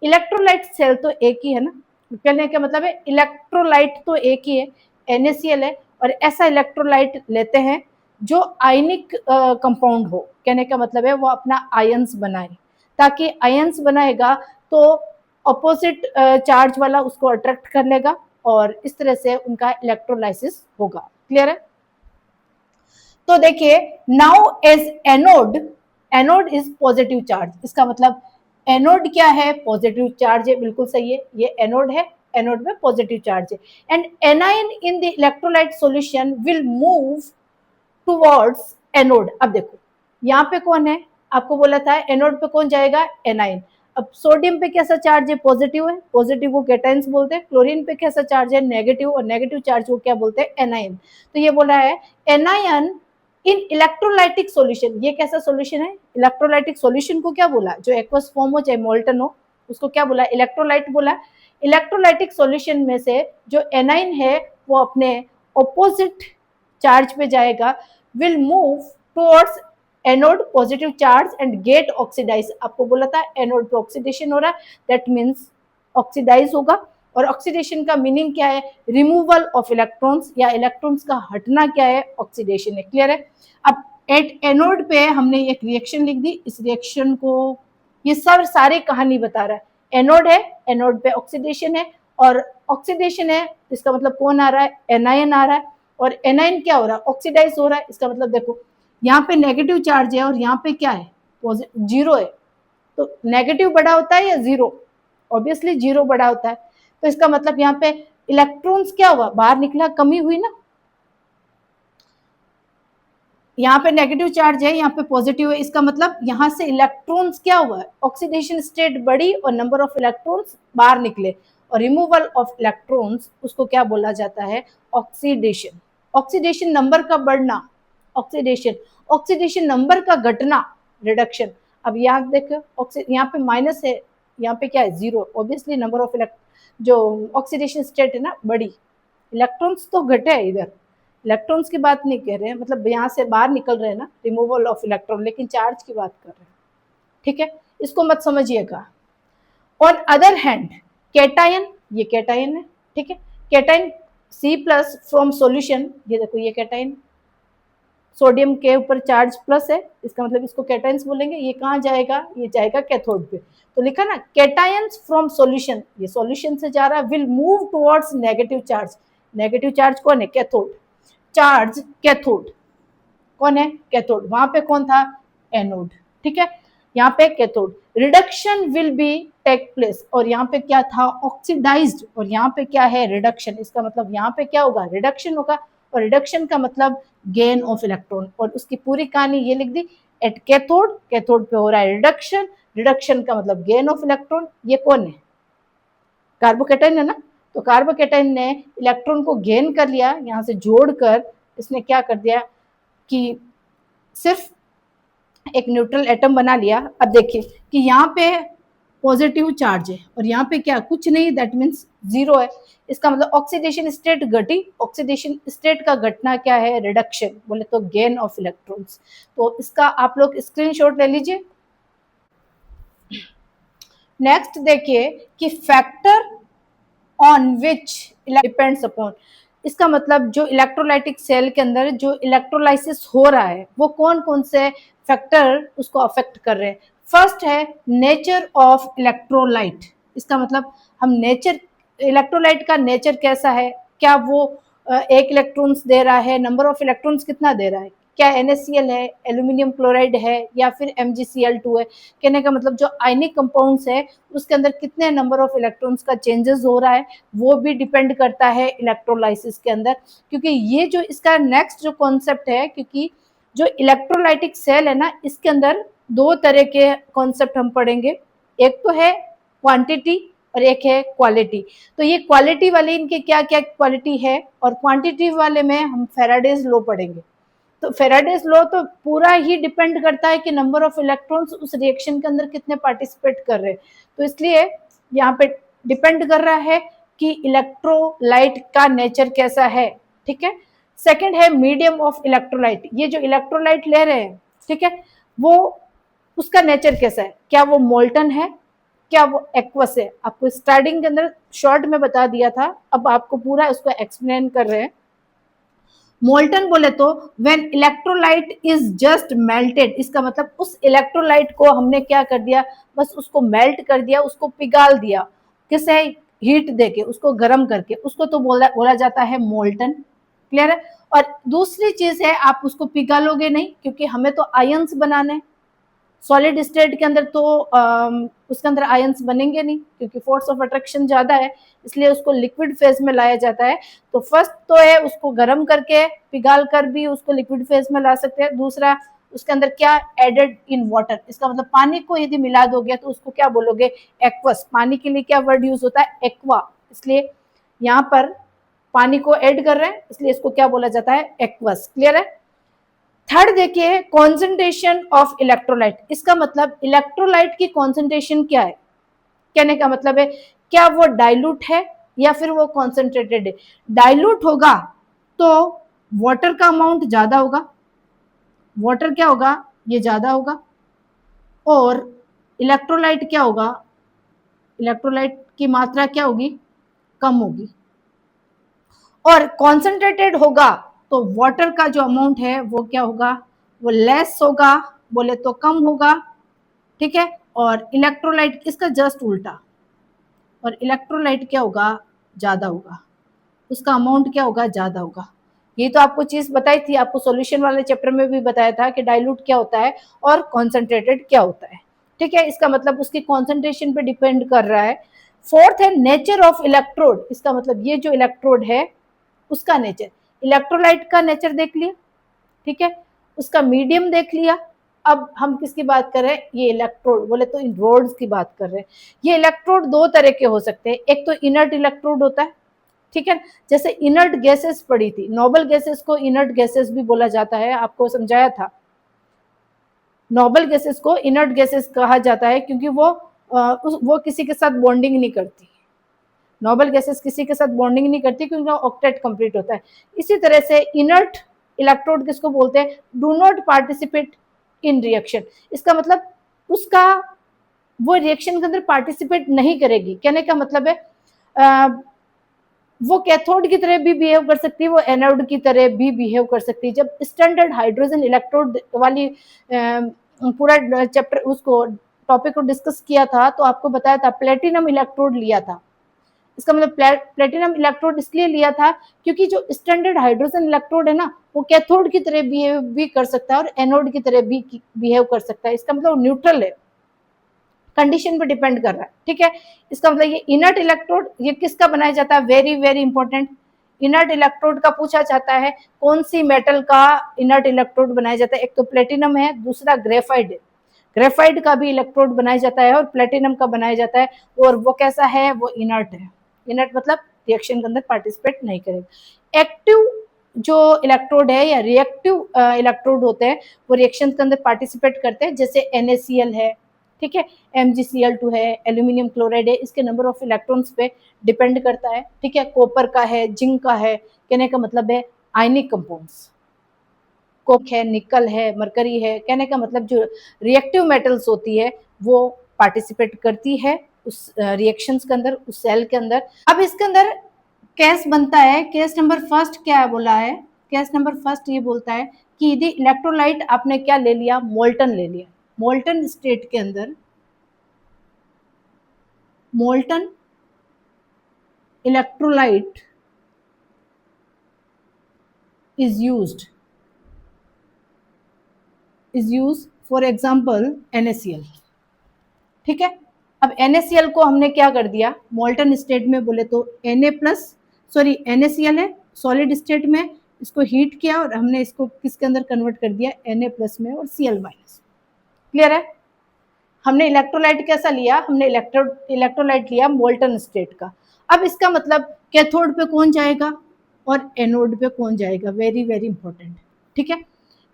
इलेक्ट्रोलाइट सेल तो एक ही है ना, कहने का मतलब है इलेक्ट्रोलाइट तो एक ही है, NaCl है, और ऐसा इलेक्ट्रोलाइट लेते हैं जो आयनिक कंपाउंड हो, कहने का मतलब है वो अपना आयंस बनाए, ताकि आयंस बनाएगा तो अपोजिट चार्ज वाला उसको अट्रैक्ट कर लेगा और इस तरह से उनका इलेक्ट्रोलाइसिस होगा, क्लियर है। तो देखिए now as anode, anode is positive charge, इसका मतलब एनोड क्या है, पॉजिटिव चार्ज है, बिल्कुल सही है, ये एनोड है, एनोड में पॉजिटिव चार्ज है। And anion in the electrolyte solution will move towards anode. अब देखो यहाँ पे कौन है, आपको बोला था एनोड पे कौन जाएगा, एनायन। अब सोडियम पे कैसा चार्ज है, पॉजिटिव है, पॉजिटिव को कैटायंस बोलते हैं। क्लोरीन पे कैसा चार्ज है, नेगेटिव, और नेगेटिव चार्ज को क्या बोलते हैं, एनायन। तो ये बोला है एनायन इन इलेक्ट्रोलाइटिक सॉल्यूशन, ये कैसा सॉल्यूशन है, इलेक्ट्रोलाइटिक सॉल्यूशन को क्या बोला, जो एक्वस फॉर्म हो चाहे मोल्टन हो, उसको क्या बोला, इलेक्ट्रोलाइट बोला। इलेक्ट्रोलाइटिक सॉल्यूशन में से जो एनाइन है वो अपने ऑपोजिट चार्ज पे जाएगा, will move towards anode positive charge and get oxidise. आपको बोला था एनोड पे ऑक्सीडेशन हो रहा है, दैट मीन्स ऑक्सीडाइज होगा, और ऑक्सीडेशन का मीनिंग क्या है, रिमूवल ऑफ इलेक्ट्रॉन्स, या इलेक्ट्रॉन्स का हटना क्या है, ऑक्सीडेशन है, क्लियर है। अब एट एनोड पे हमने एक रिएक्शन लिख दी, इस रिएक्शन को ये सब सारी कहानी बता रहा है, एनोड है, एनोड पे ऑक्सीडेशन है, और ऑक्सीडेशन है इसका मतलब कौन आ रहा है, एनायन आ रहा है, और एनायन क्या हो रहा है, ऑक्सीडाइज हो रहा है। इसका मतलब देखो यहाँ पे नेगेटिव चार्ज है और यहाँ पे क्या है, जीरो है, तो नेगेटिव बड़ा होता है या जीरो, ऑब्वियसली जीरो बड़ा होता है, तो इसका मतलब यहाँ पे इलेक्ट्रॉन्स क्या हुआ, बाहर निकला, कमी हुई ना, यहाँ पे नेगेटिव चार्ज है, यहाँ पे पॉजिटिव है, इसका मतलब यहाँ से इलेक्ट्रॉन्स क्या हुआ है, ऑक्सीडेशन स्टेट बढ़ी और नंबर ऑफ इलेक्ट्रॉन्स बाहर निकले, और रिमूवल ऑफ इलेक्ट्रॉन्स उसको क्या बोला जाता है, ऑक्सीडेशन। ऑक्सीडेशन नंबर का बढ़ना, ऑक्सीडेशन, ऑक्सीडेशन नंबर का घटना, रिडक्शन। अब यहाँ देखो यहाँ पे माइनस है, यहाँ पे क्या है, जीरो, ऑब्वियसली नंबर ऑफ जो ऑक्सीडेशन स्टेट है ना बड़ी, इलेक्ट्रॉन्स तो घटे है इधर, इलेक्ट्रॉन्स की बात नहीं कह रहे हैं, मतलब यहाँ से बाहर निकल रहे हैं ना, रिमूवल ऑफ इलेक्ट्रॉन, लेकिन चार्ज की बात कर रहे हैं, ठीक है, इसको मत समझिएगा। ऑन अदर हैंड कैटायन, ये कैटायन है, ठीक है, cation C plus from solution, ये देखो ये कैटायन, सोडियम के ऊपर चार्ज प्लस है, इसका मतलब इसको कैटायंस बोलेंगे, ये कहाँ जाएगा, ये जाएगा कैथोड पे, तो लिखा ना कैटायंस फ्रॉम सॉल्यूशन, ये सॉल्यूशन से जा रहा है, will move towards negative charge, negative charge कौन है, कैथोड, चार्ज कैथोड कौन है, कैथोड, वहां पे कौन था, एनोड, ठीक है, यहाँ पे cathode, reduction will be take place, और यहाँ पे क्या था, ऑक्सीडाइज्ड, और यहाँ पे क्या है, रिडक्शन, इसका मतलब यहाँ पे क्या होगा, रिडक्शन होगा, और रिडक्शन का मतलब गेन ऑफ इलेक्ट्रॉन, और उसकी पूरी कहानी ये लिख दी, एट कैथोड, कैथोड पे हो रहा है रिडक्शन, रिडक्शन का मतलब गेन ऑफ इलेक्ट्रॉन। ये कौन है, कार्बोकैटायन है ना, तो कार्बोकैटायन ने इलेक्ट्रॉन को गेन कर लिया, यहाँ से जोड़कर इसने क्या कर दिया कि सिर्फ एक न्यूट्रल एटम बना लिया। अब देखिए कि यहाँ पे पॉजिटिव चार्ज है और यहाँ पे क्या कुछ नहीं, दैट मीन्स जीरो है। इसका मतलब ऑक्सीडेशन स्टेट घटी, ऑक्सीडेशन स्टेट का घटना क्या है, रिडक्शन, बोले तो गेन ऑफ इलेक्ट्रॉन्स। तो इसका आप लोग स्क्रीनशॉट ले लीजिए। नेक्स्ट देखिए कि factor on which depends upon, इसका मतलब जो इलेक्ट्रोलाइटिक सेल के अंदर जो इलेक्ट्रोलाइसिस हो रहा है वो कौन कौन से फैक्टर उसको अफेक्ट कर रहे हैं। फर्स्ट है नेचर ऑफ इलेक्ट्रोलाइट, इसका मतलब हम नेचर, इलेक्ट्रोलाइट का नेचर कैसा है, क्या वो एक इलेक्ट्रॉन्स दे रहा है, नंबर ऑफ इलेक्ट्रॉन्स कितना दे रहा है, क्या NaCl है, एल्यूमिनियम क्लोराइड है या फिर MgCl2 है। कहने का मतलब जो आयनिक कंपाउंड्स है उसके अंदर कितने नंबर ऑफ इलेक्ट्रॉन्स का चेंजेस हो रहा है वो भी डिपेंड करता है इलेक्ट्रोलाइसिस के अंदर। क्योंकि ये जो इसका नेक्स्ट जो कॉन्सेप्ट है, क्योंकि जो इलेक्ट्रोलाइटिक सेल है ना इसके अंदर दो तरह के कॉन्सेप्ट हम पढ़ेंगे, एक तो है क्वांटिटी और एक है क्वालिटी। तो ये क्वालिटी वाले इनके क्या क्या क्वालिटी है और क्वांटिटी वाले में हम फेराडेज लॉ पढ़ेंगे। तो फेराडेज लॉ तो पूरा ही डिपेंड करता है कि नंबर ऑफ इलेक्ट्रॉन्स उस रिएक्शन के अंदर कितने पार्टिसिपेट कर रहे हैं। तो इसलिए यहाँ पे डिपेंड कर रहा है कि इलेक्ट्रोलाइट का नेचर कैसा है। ठीक है, सेकंड है मीडियम ऑफ इलेक्ट्रोलाइट, ये जो इलेक्ट्रोलाइट ले रहे हैं ठीक है वो उसका नेचर कैसा है, क्या वो मोल्टन है, क्या वो एक्वस है। आपको स्टार्टिंग के अंदर शॉर्ट में बता दिया था, अब आपको पूरा उसको एक्सप्लेन कर रहे हैं। मोल्टन बोले तो when electrolyte is just melted, इसका मतलब उस इलेक्ट्रोलाइट को हमने क्या कर दिया, बस उसको मेल्ट कर दिया, उसको पिघाल दिया, किसे, हीट देके उसको गर्म करके, उसको तो बोला जाता है मोल्टन। क्लियर है। और दूसरी चीज है आप उसको पिघालोगे नहीं क्योंकि हमें तो आयंस बनाने, सॉलिड स्टेट के अंदर तो उसके अंदर आयंस बनेंगे नहीं क्योंकि फोर्स ऑफ अट्रैक्शन ज्यादा है, इसलिए उसको लिक्विड फेज में लाया जाता है। तो फर्स्ट तो है उसको गर्म करके पिघाल कर भी उसको लिक्विड फेज में ला सकते हैं। दूसरा उसके अंदर क्या एडेड इन वाटर, इसका मतलब पानी को यदि मिला दोगे तो उसको क्या बोलोगे, एक्वस। पानी के लिए क्या वर्ड यूज होता है, एक्वा, इसलिए यहाँ पर पानी को ऐड कर रहे हैं इसलिए इसको क्या बोला जाता है, एक्वस। क्लियर है। थर्ड देखिए कॉन्सेंट्रेशन ऑफ इलेक्ट्रोलाइट, इसका मतलब इलेक्ट्रोलाइट की कॉन्सेंट्रेशन क्या है, कहने का मतलब है क्या वो डाइल्यूट है या फिर वो कॉन्सेंट्रेटेड है। डाइल्यूट होगा तो वाटर का अमाउंट ज्यादा होगा, वाटर क्या होगा, ये ज्यादा होगा, और इलेक्ट्रोलाइट क्या होगा, इलेक्ट्रोलाइट की मात्रा क्या होगी, कम होगी। और कॉन्सेंट्रेटेड होगा तो वाटर का जो अमाउंट है वो क्या होगा, वो लेस होगा, बोले तो कम होगा। ठीक है। और इलेक्ट्रोलाइट इसका जस्ट उल्टा, और इलेक्ट्रोलाइट क्या होगा, ज्यादा होगा, उसका अमाउंट क्या होगा, ज्यादा होगा। ये तो आपको चीज बताई थी, आपको सॉल्यूशन वाले चैप्टर में भी बताया था कि डाइल्यूट क्या होता है और कॉन्सेंट्रेटेड क्या होता है। ठीक है, इसका मतलब उसकी कॉन्सेंट्रेशन पे डिपेंड कर रहा है। फोर्थ है नेचर ऑफ इलेक्ट्रोड, इसका मतलब ये जो इलेक्ट्रोड है उसका नेचर, इलेक्ट्रोलाइट का नेचर देख लिया, ठीक है, उसका मीडियम देख लिया। अब हम किसकी बात कर रहे हैं, ये इलेक्ट्रोड, बोले तो इन रोड्स की बात कर रहे हैं। ये इलेक्ट्रोड दो तरह के हो सकते हैं, एक तो इनर्ट इलेक्ट्रोड होता है, ठीक है, जैसे इनर्ट गैसेस पड़ी थी, नोबल गैसेस को इनर्ट गैसेस भी बोला जाता है, आपको समझाया था। नोबल गैसेस को इनर्ट गैसेस कहा जाता है क्योंकि वो किसी के साथ बॉन्डिंग नहीं करती, नोबल गैसेस किसी के साथ बॉन्डिंग नहीं करती क्योंकि ऑक्टेट कंप्लीट होता है। इसी तरह से इनर्ट इलेक्ट्रोड किसको बोलते हैं, do not participate in reaction, इसका मतलब उसका वो रिएक्शन के अंदर पार्टिसिपेट नहीं करेगी। कहने का मतलब है वो कैथोड की तरह भी बिहेव कर सकती है, वो एनोड की तरह भी बिहेव कर सकती है। जब स्टैंडर्ड हाइड्रोजन इलेक्ट्रोड वाली पूरा चैप्टर उसको टॉपिक को डिस्कस किया था तो आपको बताया था प्लेटिनम इलेक्ट्रोड लिया था। इसका मतलब प्लेटिनम इलेक्ट्रोड इसलिए लिया था क्योंकि जो स्टैंडर्ड हाइड्रोजन इलेक्ट्रोड है ना वो कैथोड की तरह बिहेव भी कर सकता है और एनोड की तरह भी बिहेव कर सकता है। इसका मतलब न्यूट्रल है, कंडीशन पे डिपेंड कर रहा है। ठीक है, इसका मतलब ये इनर्ट इलेक्ट्रोड ये किसका बनाया जाता है, very very important, inert electrode का पूछा जाता है कौन सी मेटल का इनर्ट इलेक्ट्रोड बनाया जाता है। एक तो प्लेटिनम है, दूसरा ग्रेफाइट है। ग्रेफाइट का भी इलेक्ट्रोड बनाया जाता है और प्लेटिनम का बनाया जाता है, और वो कैसा है, वो इनर्ट है। इनर्ट मतलब रिएक्शन के अंदर पार्टिसिपेट नहीं करेगा। एक्टिव जो इलेक्ट्रोड है या रिएक्टिव इलेक्ट्रोड होते हैं वो रिएक्शन के अंदर पार्टिसिपेट करते हैं, जैसे NaCl है, ठीक है, MgCl2 है, एल्यूमिनियम क्लोराइड है, इसके नंबर ऑफ इलेक्ट्रॉन्स पे डिपेंड करता है, ठीक है, कॉपर का है, जिंक का है, कहने का मतलब है आयनिक कंपाउंड्स, कोक है, निकल है, मरकरी है, कहने का मतलब जो रिएक्टिव मेटल्स होती है वो पार्टिसिपेट करती है उस रिएक्शंस के अंदर, उस सेल के अंदर। अब इसके अंदर केस बनता है, केस नंबर फर्स्ट क्या बोला है, केस नंबर फर्स्ट ये बोलता है कि यदि इलेक्ट्रोलाइट आपने क्या ले लिया, मोल्टन ले लिया, मोल्टन स्टेट के अंदर molten electrolyte is used for example NaCl, ठीक है। अब NaCl को हमने क्या कर दिया, मोल्टन स्टेट में बोले तो NaCl है, सॉलिड स्टेट में इसको हीट किया और हमने इसको किसके अंदर कन्वर्ट कर दिया, Na+ में और Cl-। क्लियर है। हमने इलेक्ट्रोलाइट कैसा लिया, हमने इलेक्ट्रोलाइट लिया मोल्टन स्टेट का। अब इसका मतलब कैथोड पे कौन जाएगा और एनोड पे कौन जाएगा, वेरी वेरी इंपॉर्टेंट, ठीक है।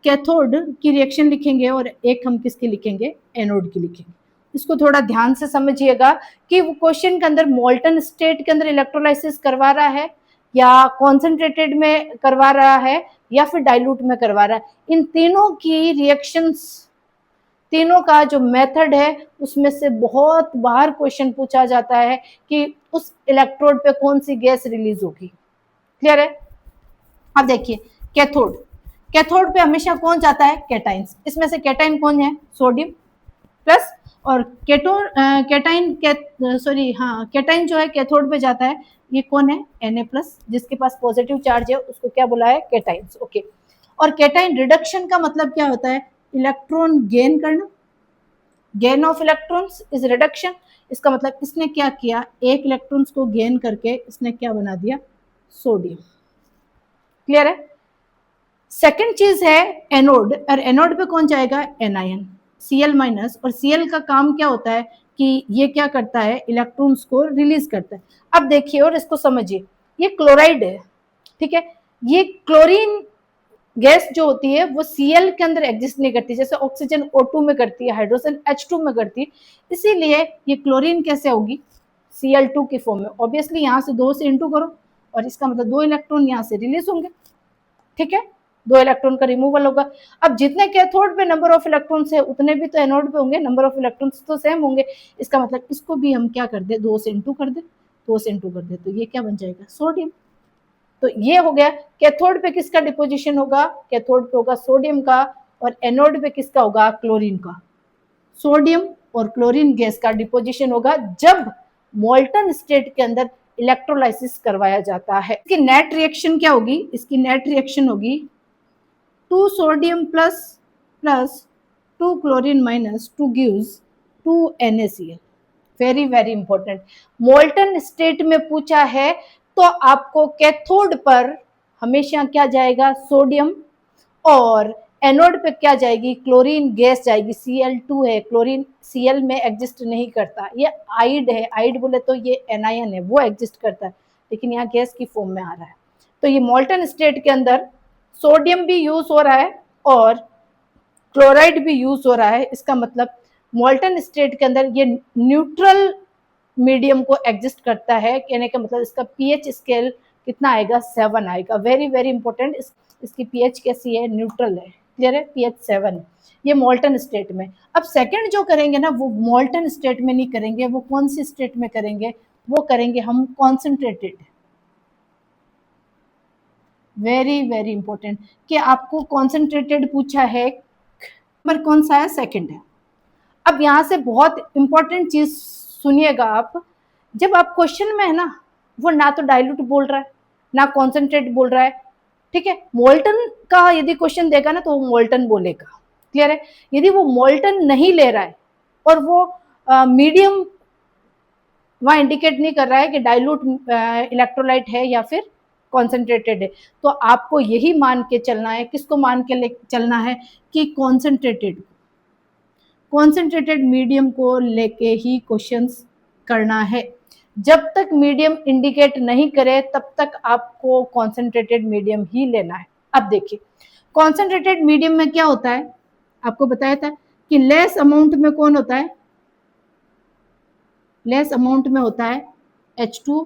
कैथोड की रिएक्शन लिखेंगे और एक हम किसकी लिखेंगे, एनोड की लिखेंगे। इसको थोड़ा ध्यान से समझिएगा कि वो क्वेश्चन के अंदर मोल्टन स्टेट के अंदर इलेक्ट्रोलाइसिस करवा रहा है या कॉन्सेंट्रेटेड में करवा रहा है या फिर डाइल्यूट में करवा रहा है। इन तीनों की रिएक्शंस, तीनों का जो मेथड है उसमें से बहुत बार क्वेश्चन पूछा जाता है कि उस इलेक्ट्रोड पे कौन सी गैस रिलीज होगी। क्लियर है। अब देखिए कैथोड, कैथोड पे हमेशा कौन जाता है, कैटाइंस। इसमें से कैटाइन कौन है, सोडियम प्लस, और कैटाइन जो है कैथोड पे जाता है, ये कौन है, Na+, जिसके पास पॉजिटिव चार्ज है उसको क्या बोला है, कैटाइंस। ओके। और कैटाइन रिडक्शन का मतलब क्या होता है, इलेक्ट्रॉन गेन करना, gain of electrons is reduction. इसका मतलब इसने क्या किया, एक इलेक्ट्रॉन्स को गेन करके इसने क्या बना दिया, सोडियम। क्लियर है। सेकंड चीज है एनोड, और एनोड पे कौन जाएगा, एनायन, Cl-। और Cl का काम क्या होता है कि ये क्या करता है, इलेक्ट्रॉन्स को रिलीज करता है। अब देखिए और इसको समझिए, ये क्लोराइड है, ठीक है, ये क्लोरीन गैस जो होती है वो Cl के अंदर एग्जिस्ट नहीं करती, जैसे ऑक्सीजन O2 में करती है, हाइड्रोजन H2 में करती है, इसीलिए ये क्लोरीन कैसे होगी, Cl2 की फॉर्म में। ऑब्वियसली यहाँ से 2 से इंटू करो और इसका मतलब 2 इलेक्ट्रॉन यहाँ से रिलीज होंगे, ठीक है, 2 इलेक्ट्रॉन का रिमूवल होगा। अब जितने कैथोड पे नंबर ऑफ इलेक्ट्रॉन्स है उतने भी तो एनोड पे होंगे, नंबर ऑफ इलेक्ट्रॉन्स तो सेम होंगे। इसका मतलब इसको भी हम क्या कर दे, 2 से इंटू कर दे, 2 से इंटू कर दे, तो ये क्या बन जाएगा, सोडियम। तो ये हो गया, कैथोड पे किसका डिपोजिशन होगा, कैथोड पे होगा सोडियम का, और एनोड पे किसका होगा, क्लोरीन का। सोडियम और क्लोरीन गैस का डिपोजिशन होगा जब मोल्टन स्टेट के अंदर इलेक्ट्रोलाइसिस करवाया जाता है। इसकी नेट रिएक्शन क्या होगी, इसकी नेट रिएक्शन होगी 2 sodium plus plus 2 chlorine minus 2 gives 2 NaCl। Very very important, molten state में पूछा है तो आपको कैथोड पर हमेशा क्या जाएगा, सोडियम, और एनोड पे क्या जाएगी, क्लोरीन गैस जाएगी, Cl2 है, क्लोरीन Cl में एग्जिस्ट नहीं करता, ये आइड है, आइड बोले तो ये एनायन है, वो एग्जिस्ट करता है, लेकिन यहाँ गैस की फॉर्म में आ रहा है। तो ये मोल्टन स्टेट के अंदर सोडियम भी यूज हो रहा है और क्लोराइड भी यूज हो रहा है। इसका मतलब मोल्टन स्टेट के अंदर ये न्यूट्रल मीडियम को एग्जिस्ट करता है, कहने का मतलब इसका पीएच स्केल कितना आएगा, 7 आएगा। वेरी वेरी इंपॉर्टेंट, इसकी पीएच कैसी है, न्यूट्रल है। क्लियर है, पीएच 7, ये मोल्टन स्टेट में। अब सेकंड जो करेंगे ना वो मोल्टन स्टेट में नहीं करेंगे, वो कौन सी स्टेट में करेंगे, वो करेंगे हम कॉन्सेंट्रेटेड। वेरी वेरी इंपॉर्टेंट कि आपको कॉन्सेंट्रेटेड पूछा है, नंबर कौन सा है, सेकंड है। अब यहां से बहुत इंपॉर्टेंट चीज सुनिएगा आप, जब आप क्वेश्चन में है ना, वो ना तो डाइल्यूट बोल रहा है ना कॉन्सेंट्रेट बोल रहा है, ठीक है। मोल्टन का यदि क्वेश्चन देगा ना तो वो मोल्टन बोलेगा। क्लियर है। यदि वो मोल्टन नहीं ले रहा है और वो मीडियम वहां इंडिकेट नहीं कर रहा है कि डाइल्यूट इलेक्ट्रोलाइट है या फिर कॉन्सेंट्रेटेड है, तो आपको यही मान के चलना है, किसको मान के चलना है कि कॉन्सेंट्रेटेड मीडियम को लेके ही क्वेश्चंस करना है। जब तक मीडियम इंडिकेट नहीं करे तब तक आपको कॉन्सेंट्रेटेड मीडियम ही लेना है। अब देखिए कॉन्सेंट्रेटेड मीडियम में क्या होता है, आपको बताया था कि लेस अमाउंट में कौन होता है, लेस अमाउंट में होता है H2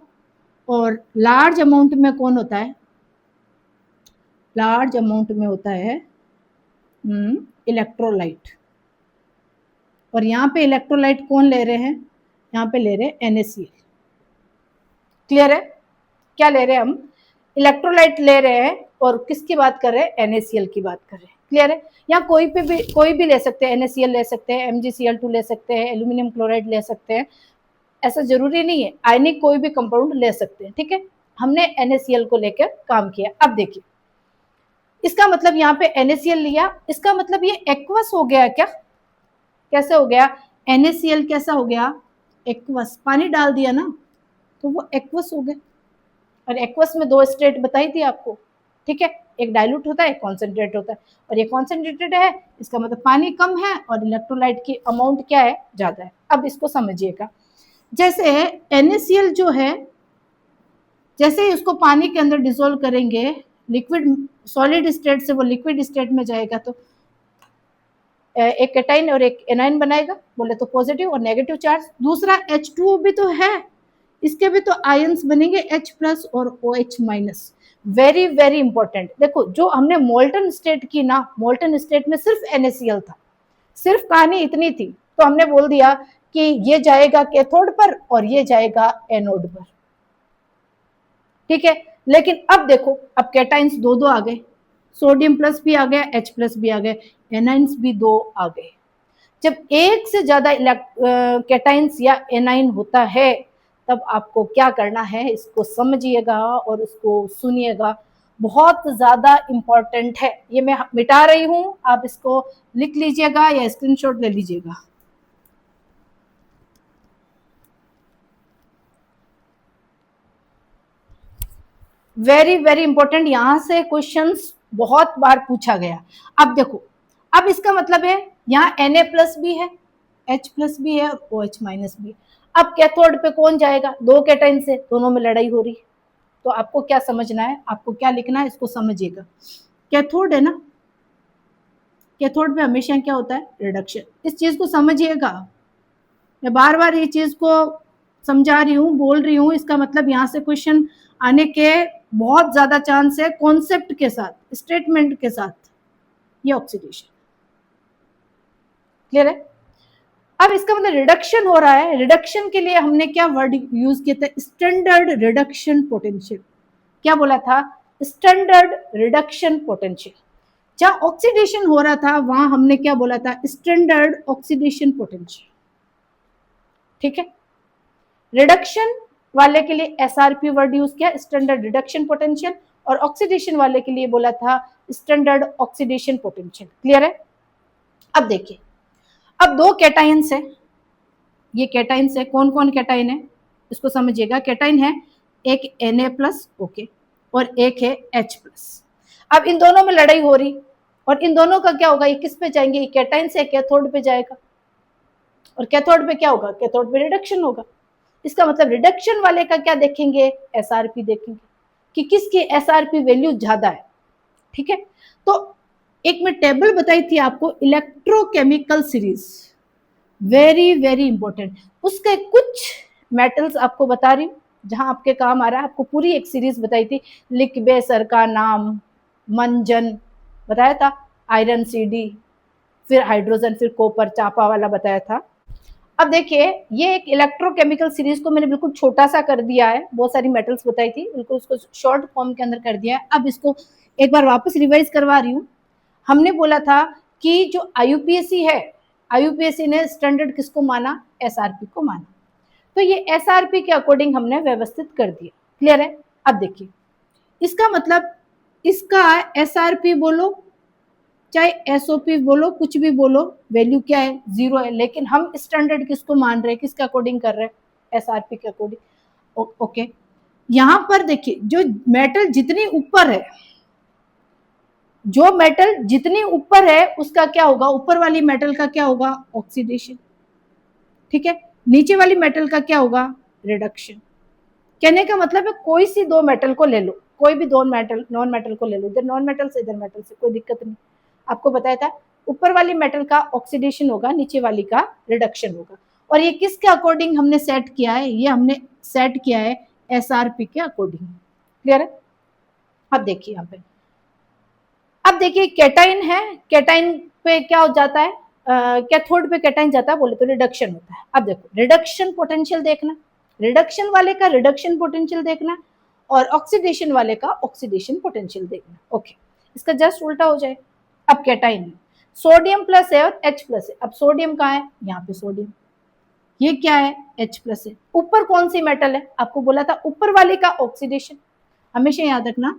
और लार्ज अमाउंट में कौन होता है, लार्ज अमाउंट में होता है इलेक्ट्रोलाइट। और यहाँ पे इलेक्ट्रोलाइट कौन ले रहे हैं, यहाँ पे ले रहे हैं NaCl। क्लियर है, क्या ले रहे हैं हम, इलेक्ट्रोलाइट ले रहे हैं और किसकी बात कर रहे हैं, NaCl की बात कर रहे हैं। क्लियर है, यहाँ कोई भी ले सकते हैं, NaCl ले सकते हैं, MgCl2 ले सकते हैं, एल्यूमिनियम क्लोराइड ले सकते हैं, ऐसा जरूरी नहीं है, आयनिक कोई भी कंपाउंड ले सकते हैं। ठीक है, हमने NaCl को लेकर काम किया। अब देखिए इसका मतलब यहाँ पे NaCl लिया, इसका मतलब ये एक्वस हो गया क्या, कैसे हो गया, NaCl कैसा हो गया, एक्वस, पानी डाल दिया ना तो वो एक्वस हो गया। और एक्वस में दो स्टेट बताई थी आपको, ठीक है, एक डाइल्यूट होता है, एक कॉन्सेंट्रेट होता है, और ये कॉन्सेंट्रेटेड है, इसका मतलब पानी कम है और इलेक्ट्रोलाइट की अमाउंट क्या है, ज्यादा है। अब इसको समझिएगा, जैसे NaCl जो है, जैसे ही उसको पानी के अंदर डिसोल्व करेंगे, लिक्विड सॉलिड स्टेट से वो लिक्विड स्टेट में जाएगा तो एक कैटाइन और एक एनाइन बनाएगा, बोले तो पॉजिटिव और नेगेटिव चार्ज। दूसरा H2O भी तो है, इसके भी तो आयंस बनेंगे H+ और OH-। वेरी वेरी इंपॉर्टेंट, देखो जो हमने मोल्टन स्टेट की ना, मोल्टन स्टेट में सिर्फ NaCl था, सिर्फ कहानी इतनी थी, तो हमने बोल दिया कि ये जाएगा कैथोड पर और ये जाएगा एनोड पर। ठीक है, लेकिन अब देखो, अब कैटाइंस दो आ गए, सोडियम प्लस भी आ गया, H+ भी आ गए, एनाइंस भी दो आ गए। जब एक से ज्यादा कैटाइंस या एनाइन होता है तब आपको क्या करना है, इसको समझिएगा और इसको सुनिएगा, बहुत ज्यादा इंपॉर्टेंट है। ये मैं मिटा रही हूं, आप इसको लिख लीजिएगा या स्क्रीनशॉट ले लीजिएगा। वेरी वेरी इंपॉर्टेंट, यहां से क्वेश्चंस बहुत बार पूछा गया। अब देखो, अब इसका मतलब है यहाँ Na+ भी है, H+ भी है और OH- भी। अब कैथोड पे कौन जाएगा, दो कैटाइन से, दोनों में लड़ाई हो रही है, तो आपको क्या समझना है, आपको क्या लिखना है, इसको समझिएगा। कैथोड है ना, कैथोड पे हमेशा क्या होता है, रिडक्शन। इस चीज को समझिएगा, मैं बार बार ये चीज को समझा रही हूँ, बोल रही हूँ, इसका मतलब यहाँ से क्वेश्चन आने के बहुत ज्यादा चांस है, कॉन्सेप्ट के साथ, स्टेटमेंट के साथ, ये ऑक्सीडेशन। क्लियर है, अब इसका मतलब रिडक्शन हो रहा है, रिडक्शन के लिए हमने क्या वर्ड यूज किया था, स्टैंडर्ड रिडक्शन पोटेंशियल। क्या बोला था, स्टैंडर्ड रिडक्शन पोटेंशियल। जहां ऑक्सीडेशन हो रहा था वहां हमने क्या बोला था, स्टैंडर्ड ऑक्सीडेशन पोटेंशियल। ठीक है, रिडक्शन वाले के लिए SRP वर्ड यूज किया, स्टैंडर्ड रिडक्शन पोटेंशियल, और ऑक्सीडेशन वाले के लिए बोला था स्टैंडर्ड ऑक्सीडेशन पोटेंशियल। क्लियर है, अब देखिए, अब दो कैटाइंस है, ये कैटाइंस है, कौन कौन कैटाइन है, इसको समझिएगा। कैटाइन है एक Na+, ओके, और एक है H+। अब इन दोनों में लड़ाई हो रही, और इन दोनों का क्या होगा, ये किस पे जाएंगे, ये कैटाइन से कैथोड पे जाएगा, और कैथोड पे क्या होगा, कैथोड पे रिडक्शन होगा। इसका मतलब रिडक्शन वाले का क्या देखेंगे, SRP देखेंगे कि किसकी SRP वैल्यू ज्यादा है। ठीक है, तो एक मैं टेबल बताई थी आपको, electrochemical series, very very important. उसके कुछ मेटल्स आपको बता रही हूँ जहां आपके काम आ रहा है, आपको पूरी एक सीरीज बताई थी, लिकबे सर का नाम, मंजन बताया था, आयरन CD, फिर हाइड्रोजन, फिर कॉपर, चापा वाला बताया था। अब देखिए, ये एक इलेक्ट्रोकेमिकल सीरीज को मैंने बिल्कुल छोटा सा कर दिया है, बहुत सारी मेटल्स बताई थी, बिल्कुल उसको शॉर्ट फॉर्म के अंदर कर दिया है। अब इसको एक बार वापस रिवाइज करवा रही हूँ। हमने बोला था कि जो IUPAC है, IUPAC ने स्टैंडर्ड किसको माना, SRP को माना, तो ये SRP के अकॉर्डिंग हमने व्यवस्थित कर दिया। क्लियर है, अब देखिए, इसका मतलब इसका SRP बोलो चाहे SOP बोलो, कुछ भी बोलो, वैल्यू क्या है, 0 है, लेकिन हम स्टैंडर्ड किसको मान रहे हैं, किसके अकॉर्डिंग कर रहे हैं, SRP के अकॉर्डिंग। ओके, यहां पर देखिए, जो मेटल जितनी ऊपर है, जो मेटल जितनी ऊपर है उसका क्या होगा, ऊपर वाली मेटल का क्या होगा, ऑक्सीडेशन। ठीक है, नीचे वाली मेटल का क्या होगा, रिडक्शन। कहने का मतलब है कोई सी दो मेटल को ले लो, कोई भी दो मेटल नॉन मेटल को ले लो, इधर नॉन मेटल से इधर मेटल से, कोई दिक्कत नहीं। आपको बताया था ऊपर वाली मेटल का ऑक्सीडेशन होगा, नीचे वाली का रिडक्शन होगा। और ये किसके अकॉर्डिंग हमने सेट किया है, ये हमने सेट किया है एसआरपी के अकॉर्डिंग। क्लियर है? अब देखिए यहाँ पे, अब देखिए कैटाइन है, कैटाइन पे क्या हो जाता है, कैथोड पे कैटाइन जाता है, बोले तो रिडक्शन होता है। अब देखो रिडक्शन पोटेंशियल देखना, रिडक्शन वाले का रिडक्शन पोटेंशियल देखना और ऑक्सीडेशन वाले का ऑक्सीडेशन पोटेंशियल देखना। ओके, इसका जस्ट उल्टा हो जाए। अब कैटाइन है, सोडियम प्लस है और H प्लस है। अब सोडियम कहाँ है, यहाँ पे सोडियम, ये क्या है H प्लस है। ऊपर कौन सी मेटल है, आपको बोला था ऊपर वाले का ऑक्सीडेशन, हमेशा याद रखना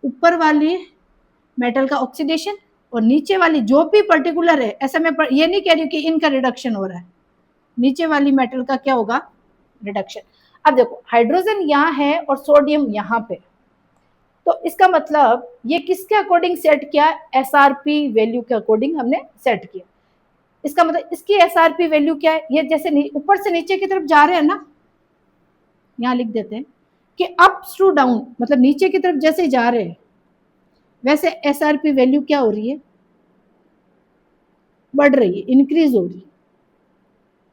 ऊपर वाली मेटल का ऑक्सीडेशन और नीचे वाली जो भी पर्टिकुलर है, ऐसा मैं ये नहीं कह रही हूँ कि इनका रिडक्शन हो रहा है, नीचे वाली मेटल का क्या होगा, रिडक्शन। अब देखो हाइड्रोजन यहाँ है और सोडियम यहाँ पे, तो इसका मतलब ये किसके अकॉर्डिंग सेट किया, एसआरपी वैल्यू के अकॉर्डिंग हमने सेट किया। इसका मतलब इसकी एसआरपी वैल्यू क्या है, ये जैसे ऊपर से नीचे की तरफ जा रहे हैं ना, यहाँ लिख देते हैं कि अप्स टू डाउन, मतलब नीचे की तरफ जैसे जा रहे हैं वैसे एसआरपी वैल्यू क्या हो रही है, बढ़ रही है, इंक्रीज हो रही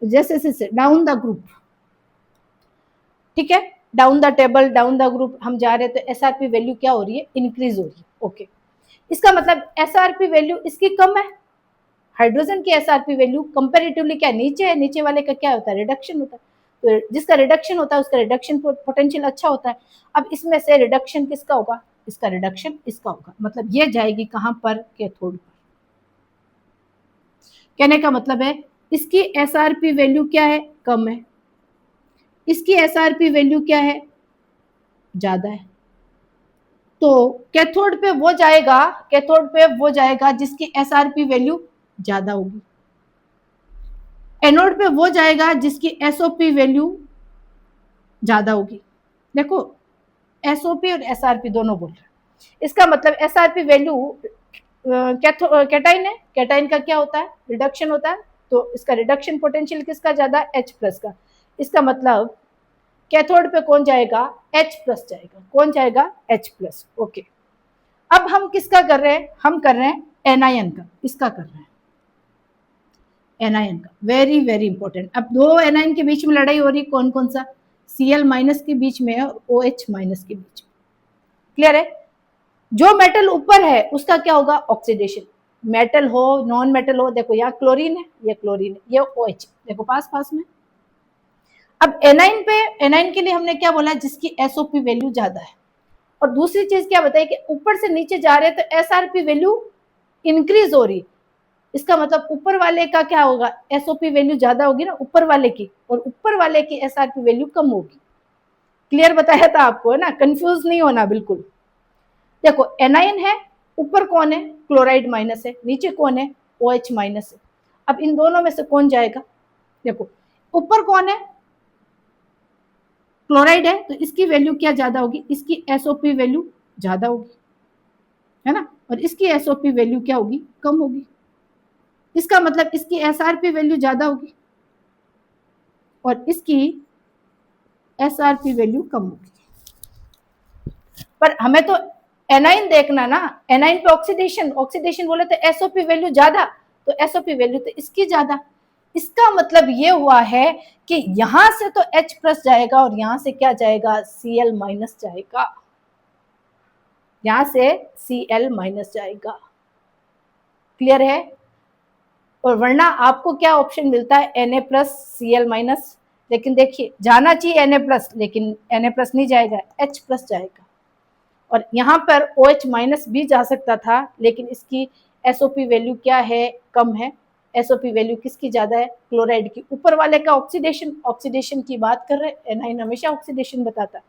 है जैसे जैसे डाउन द ग्रुप। ठीक है, down the table, down the group हम जा रहे हैं तो एसआरपी वैल्यू क्या हो रही है, इंक्रीज हो रही है। ओके, इसका मतलब एसआरपी वैल्यू इसकी कम है, हाइड्रोजन की एसआरपी वैल्यू कंपैरेटिवली क्या नीचे है, नीचे वाले का क्या होता है, रिडक्शन होता है। तो जिसका रिडक्शन होता है उसका रिडक्शन पोटेंशियल अच्छा होता है। अब इसमें से रिडक्शन किसका होगा, इसका रिडक्शन इसका होगा, मतलब ये जाएगी कहां पर, कैथोड पर। कहने का मतलब है इसकी एसआरपी वैल्यू क्या है, कम है, इसकी एसआरपी वैल्यू क्या है, ज्यादा है। तो कैथोड पे वो जाएगा, कैथोड पे वो जाएगा जिसकी एसआरपी वैल्यू ज्यादा होगी, एनोड पे वो जाएगा जिसकी एसओपी वैल्यू ज्यादा होगी। देखो एसओपी और एसआरपी दोनों बोल रहे हैं, इसका मतलब एसआरपी वैल्यू कैटाइन है, कैटाइन का क्या होता है, रिडक्शन होता है, तो इसका रिडक्शन पोटेंशियल किसका ज्यादा, H प्लस का। इसका मतलब कैथोड पे कौन जाएगा, H प्लस जाएगा, कौन जाएगा, H प्लस। ओके, अब हम किसका कर रहे हैं, हम कर रहे हैं एनायन का, इसका कर रहे हैं एनायन का, वेरी वेरी इंपॉर्टेंट। अब दो एनायन के बीच में लड़ाई हो रही, कौन कौन सा, Cl माइनस के बीच में और OH माइनस के बीच में। क्लियर है, जो मेटल ऊपर है उसका क्या होगा, ऑक्सीडेशन, मेटल हो नॉन मेटल हो। देखो यहाँ क्लोरीन है, ये क्लोरीन है, ये OH, देखो पास पास में। अब एनाइन पे, एनाइन के लिए हमने क्या बोला, जिसकी एसओपी वैल्यू ज्यादा है। और दूसरी चीज क्या बताई कि ऊपर से नीचे जा रहे हैं तो एसआरपी वैल्यू इंक्रीज हो रही, इसका मतलब ऊपर वाले का क्या होगा, एसओपी वैल्यू ज्यादा होगी ना ऊपर वाले की, और ऊपर वाले की एसआरपी वैल्यू कम होगी। क्लियर बताया था आपको, है ना, कंफ्यूज नहीं होना बिल्कुल। देखो एनायन है, ऊपर कौन है, क्लोराइड माइनस है, नीचे कौन है, OH माइनस है। अब इन दोनों में से कौन जाएगा, देखो ऊपर कौन है, क्लोराइड है, तो इसकी वैल्यू क्या ज्यादा होगी, इसकी एसओपी वैल्यू ज्यादा होगी, है ना, और इसकी एसओपी वैल्यू क्या होगी, कम होगी। इसका मतलब इसकी एसआरपी वैल्यू ज्यादा होगी और इसकी एसआरपी वैल्यू कम होगी। पर हमें तो एनाइन देखना ना, एनाइन पे ऑक्सीडेशन, ऑक्सीडेशन बोले तो एसओपी वैल्यू ज्यादा, तो एसओपी वैल्यू तो इसकी ज्यादा। इसका मतलब ये हुआ है कि यहां से तो H प्लस जाएगा और यहां से क्या जाएगा, Cl माइनस जाएगा, यहां से Cl माइनस जाएगा। क्लियर है, और वरना आपको क्या ऑप्शन मिलता है, Na प्लस Cl माइनस, लेकिन देखिए जाना चाहिए Na प्लस, लेकिन Na प्लस नहीं जाएगा, H प्लस जाएगा। और यहाँ पर OH माइनस भी जा सकता था, लेकिन इसकी एसओपी वैल्यू क्या है, कम है। एसओपी वैल्यू किसकी ज्यादा है, क्लोराइड की। ऊपर वाले का ऑक्सीडेशन, ऑक्सीडेशन की बात कर रहे हैं, एनाइन हमेशा ऑक्सीडेशन बताता है।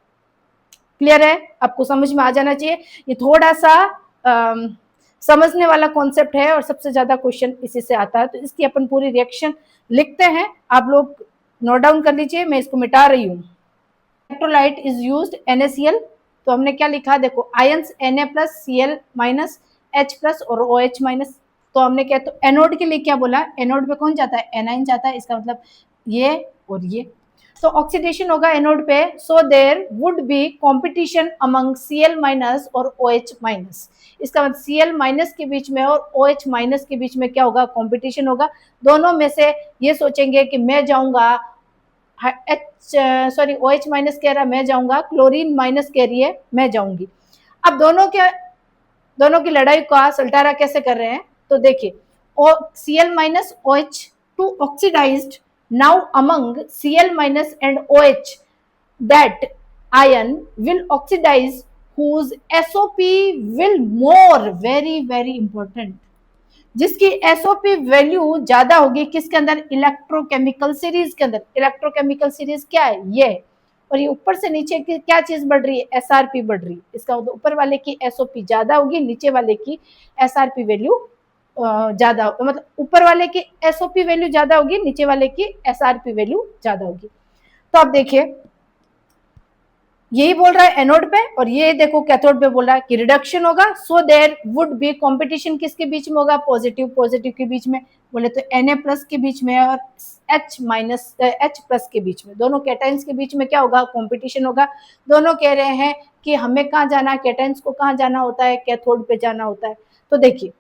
क्लियर है, आपको समझ में आ जाना चाहिए। ये थोड़ा सा समझने वाला कॉन्सेप्ट है और सबसे ज्यादा क्वेश्चन इसी से आता है, तो इसकी अपन पूरी रिएक्शन लिखते हैं, आप लोग नोट डाउन कर लीजिए, मैं इसको मिटा रही हूँ। इलेक्ट्रोलाइट इज यूज्ड NaCl, तो हमने क्या लिखा, देखो ions Na plus Cl minus H plus और OH माइनस। तो हमने क्या, तो एनोड के लिए क्या बोला, एनोड पे कौन जाता है, एनाइन जाता है, इसका मतलब ये और ये। तो ऑक्सीडेशन होगा एनोड पे, so there would be competition among Cl minus और OH माइनस। इसका मतलब Cl माइनस के बीच में और OH माइनस के बीच में क्या होगा, कंपटीशन होगा। दोनों में से ये सोचेंगे कि मैं जाऊंगा OH माइनस कह रहा मैं जाऊंगा, क्लोरीन माइनस कह रही है मैं जाऊंगी। अब दोनों की लड़ाई का सल्टारा कैसे कर रहे हैं, तो देखिए Cl minus OH to oxidised now among Cl minus and OH that ion will oxidize whose SOP will more, very very important, जिसकी SOP वैल्यू ज्यादा होगी किसके अंदर, इलेक्ट्रोकेमिकल सीरीज के अंदर। इलेक्ट्रोकेमिकल सीरीज क्या है, ये, और ये ऊपर से नीचे की क्या चीज बढ़ रही है, SRP बढ़ रही है। इसका मतलब ऊपर वाले की SOP ज्यादा होगी, नीचे वाले की SRP वैल्यू ज्यादा, मतलब ऊपर वाले की SOP वैल्यू ज्यादा होगी, नीचे वाले की SRP वैल्यू ज्यादा होगी। तो आप देखिए यही बोल रहा है एनोड पे, और ये देखो कैथोड पे बोल रहा है कि रिडक्शन होगा, so there would be competition किसके बीच में होगा, पॉजिटिव पॉजिटिव के बीच में, बोले तो Na प्लस के बीच में और H माइनस H प्लस के बीच में, दोनों कैटाइंस के बीच में क्या होगा, कंपटीशन होगा। दोनों कह रहे हैं कि हमें कहाँ जाना है, कैटाइंस को कहाँ जाना होता है, कैथोड पे जाना होता है। तो देखिए,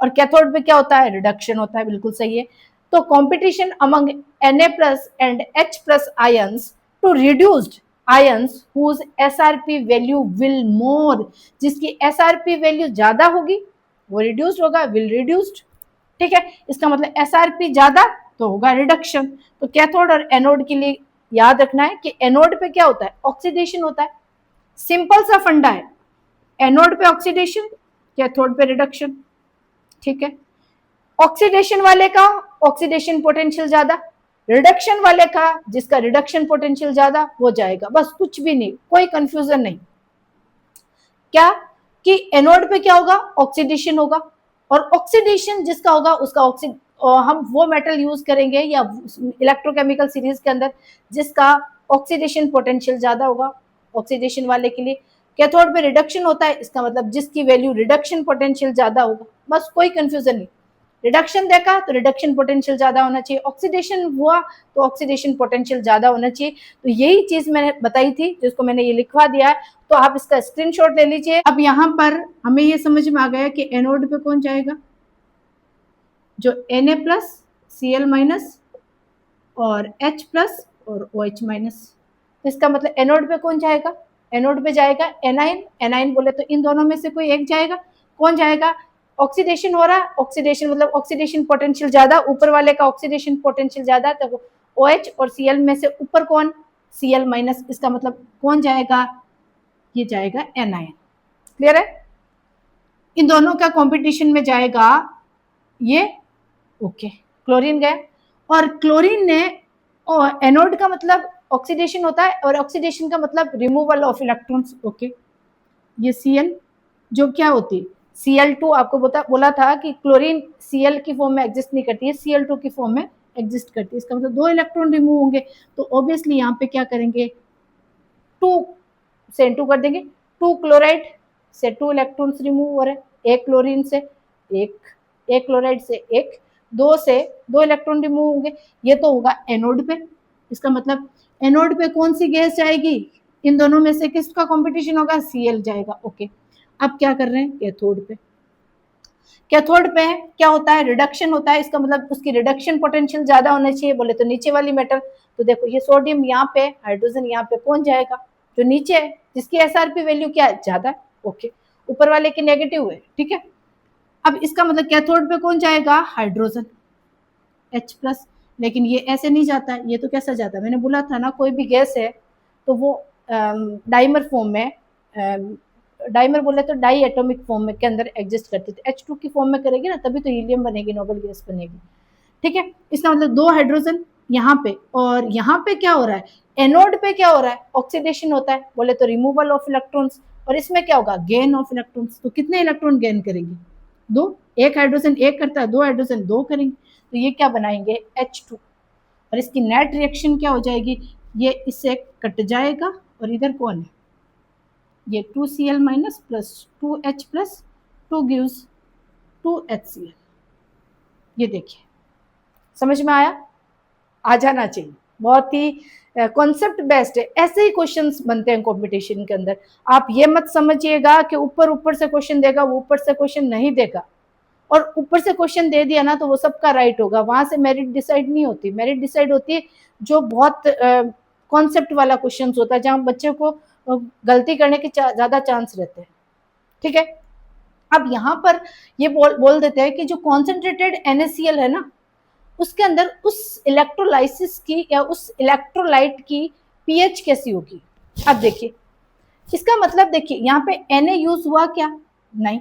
और कैथोड पे क्या होता है, रिडक्शन होता है, बिल्कुल सही है। तो competition among Na plus and H plus ions to reduced ions whose SRP value will more, जिसकी SRP वैल्यू ज्यादा होगी वो रिड्यूस्ड होगा, विल रिड्यूस्ड। ठीक है, इसका मतलब SRP ज्यादा तो होगा रिडक्शन। तो कैथोड और एनोड के लिए याद रखना है कि एनोड पे क्या होता है, ऑक्सीडेशन होता है, सिंपल सा फंडा है, एनोड पे ऑक्सीडेशन, कैथोड पे रिडक्शन। ठीक है, ऑक्सीडेशन वाले का ऑक्सीडेशन पोटेंशियल ज्यादा, रिडक्शन वाले का जिसका रिडक्शन पोटेंशियल ज्यादा वो जाएगा, बस कुछ भी नहीं, कोई कंफ्यूजन नहीं। क्या कि एनोड पे क्या होगा, ऑक्सीडेशन होगा, और ऑक्सीडेशन जिसका होगा उसका हम वो मेटल यूज करेंगे या इलेक्ट्रोकेमिकल सीरीज के अंदर जिसका ऑक्सीडेशन पोटेंशियल ज्यादा होगा, ऑक्सीडेशन वाले के लिए। कैथोड पे रिडक्शन होता है, इसका मतलब जिसकी वैल्यू रिडक्शन पोटेंशियल ज्यादा होगा, बस कोई कंफ्यूजन नहीं। रिडक्शन देखा तो रिडक्शन पोटेंशियल ज्यादा होना चाहिए, ऑक्सीडेशन हुआ तो ऑक्सीडेशन पोटेंशियल ज्यादा होना चाहिए। तो यही चीज मैंने बताई थी जिसको मैंने ये लिखवा दिया है, तो आप इसका स्क्रीनशॉट ले लीजिए। अब यहाँ पर हमें ये समझ में आ गया कि एनोड पे कौन जाएगा, जो Na प्लस Cl माइनस और H प्लस और OH माइनस। तो इसका मतलब एनोड पे कौन जाएगा, एनोड पे जाएगा एनाइन बोले तो इन दोनों में से कोई एक जाएगा। कौन जाएगा, ऑक्सीडेशन हो रहा है, ऑक्सीडेशन मतलब ऑक्सीडेशन पोटेंशियल ज्यादा, ऊपर वाले का ऑक्सीडेशन पोटेंशियल ज्यादा, तो OH और Cl में से ऊपर कौन, Cl माइनस। इसका मतलब कौन जाएगा, ये जाएगा एनाइन। क्लियर है, इन दोनों का कंपटीशन में जाएगा ये। ओके, क्लोरीन गया, और क्लोरीन ने, और एनोड का मतलब ऑक्सीडेशन होता है, और ऑक्सीडेशन का मतलब रिमूवल ऑफ इलेक्ट्रॉन्स। ओके, ये Cl जो क्या होती है, Cl2 आपको बोला था कि क्लोरीन Cl की फॉर्म में एग्जिस्ट नहीं करती है, Cl2 की फॉर्म में एग्जिस्ट करती है। इसका मतलब 2 इलेक्ट्रॉन रिमूव होंगे, तो ऑब्वियसली यहाँ पे क्या करेंगे, 2 से 2 कर देंगे, 2 क्लोराइड से 2 इलेक्ट्रॉन्स रिमूव हो रहे हैं, एक क्लोरीन से एक क्लोराइड से एक, 2 से 2 इलेक्ट्रॉन रिमूव होंगे। ये तो होगा एनोड पे। इसका मतलब एनोड पे कौन सी गैस जाएगी, इन दोनों में से किसका कंपटीशन होगा, Cl जाएगा। ओके, अब क्या कर रहे हैं, कैथोड पे। कैथोड पे क्या होता है, रिडक्शन होता है, इसका मतलब उसकी रिडक्शन पोटेंशियल ज्यादा होना चाहिए, बोले तो नीचे वाली मेटल। तो देखो ये सोडियम यहाँ पे, हाइड्रोजन यहाँ पे, कौन जाएगा, जो नीचे है जिसकी SRP वैल्यू क्या है, ज्यादा है। ओके, ऊपर वाले की नेगेटिव है। ठीक है, अब इसका मतलब कैथोड पे कौन जाएगा, हाइड्रोजन H प्लस। लेकिन ये ऐसे नहीं जाता, ये तो कैसा जाता है, मैंने बोला था ना, कोई भी गैस है तो वो डाइमर फॉर्म में, डाइमर बोले तो डाई एटॉमिक फॉर्म में के अंदर एग्जिस्ट करती थी, H2 की फॉर्म में करेगी ना तभी तो हीलियम बनेगी, नोबल गैस बनेगी। ठीक है, इसका मतलब 2 हाइड्रोजन यहाँ पे, और यहाँ पे क्या हो रहा है, एनोड पे क्या हो रहा है, ऑक्सीडेशन होता है, बोले तो रिमूवल ऑफ इलेक्ट्रॉन्स, और इसमें क्या होगा, गेन ऑफ इलेक्ट्रॉन्स। तो कितने इलेक्ट्रॉन गेन करेंगे, 2, एक हाइड्रोजन एक करता है, 2 हाइड्रोजन 2 करेंगे, तो ये क्या बनाएंगे, H2, और इसकी नेट रिएक्शन क्या हो जाएगी, ये इससे कट जाएगा, और इधर कौन है, ये 2Cl minus plus 2H plus 2 gives 2HCl। ये देखिए, समझ में आया, आ जाना चाहिए, बहुत ही कॉन्सेप्ट बेस्ड है। ऐसे ही क्वेश्चंस बनते हैं कंपटीशन के अंदर। आप ये मत समझिएगा कि ऊपर ऊपर से क्वेश्चन देगा, वो ऊपर से क्वेश्चन नहीं देगा, और ऊपर से क्वेश्चन दे दिया ना तो वो सबका राइट होगा, वहां से मेरिट डिसाइड नहीं होती। मेरिट डिसाइड होती है जो बहुत कॉन्सेप्ट वाला क्वेश्चन होता है, जहां बच्चे को गलती करने के ज्यादा चांस रहते हैं। ठीक है, अब यहाँ पर ये बोल देते हैं कि जो कॉन्सेंट्रेटेड NaCl है ना, उसके अंदर उस इलेक्ट्रोलाइसिस की या उस इलेक्ट्रोलाइट की पीएच कैसी होगी। अब देखिए इसका मतलब, देखिए यहाँ पे Na यूज हुआ क्या? नहीं,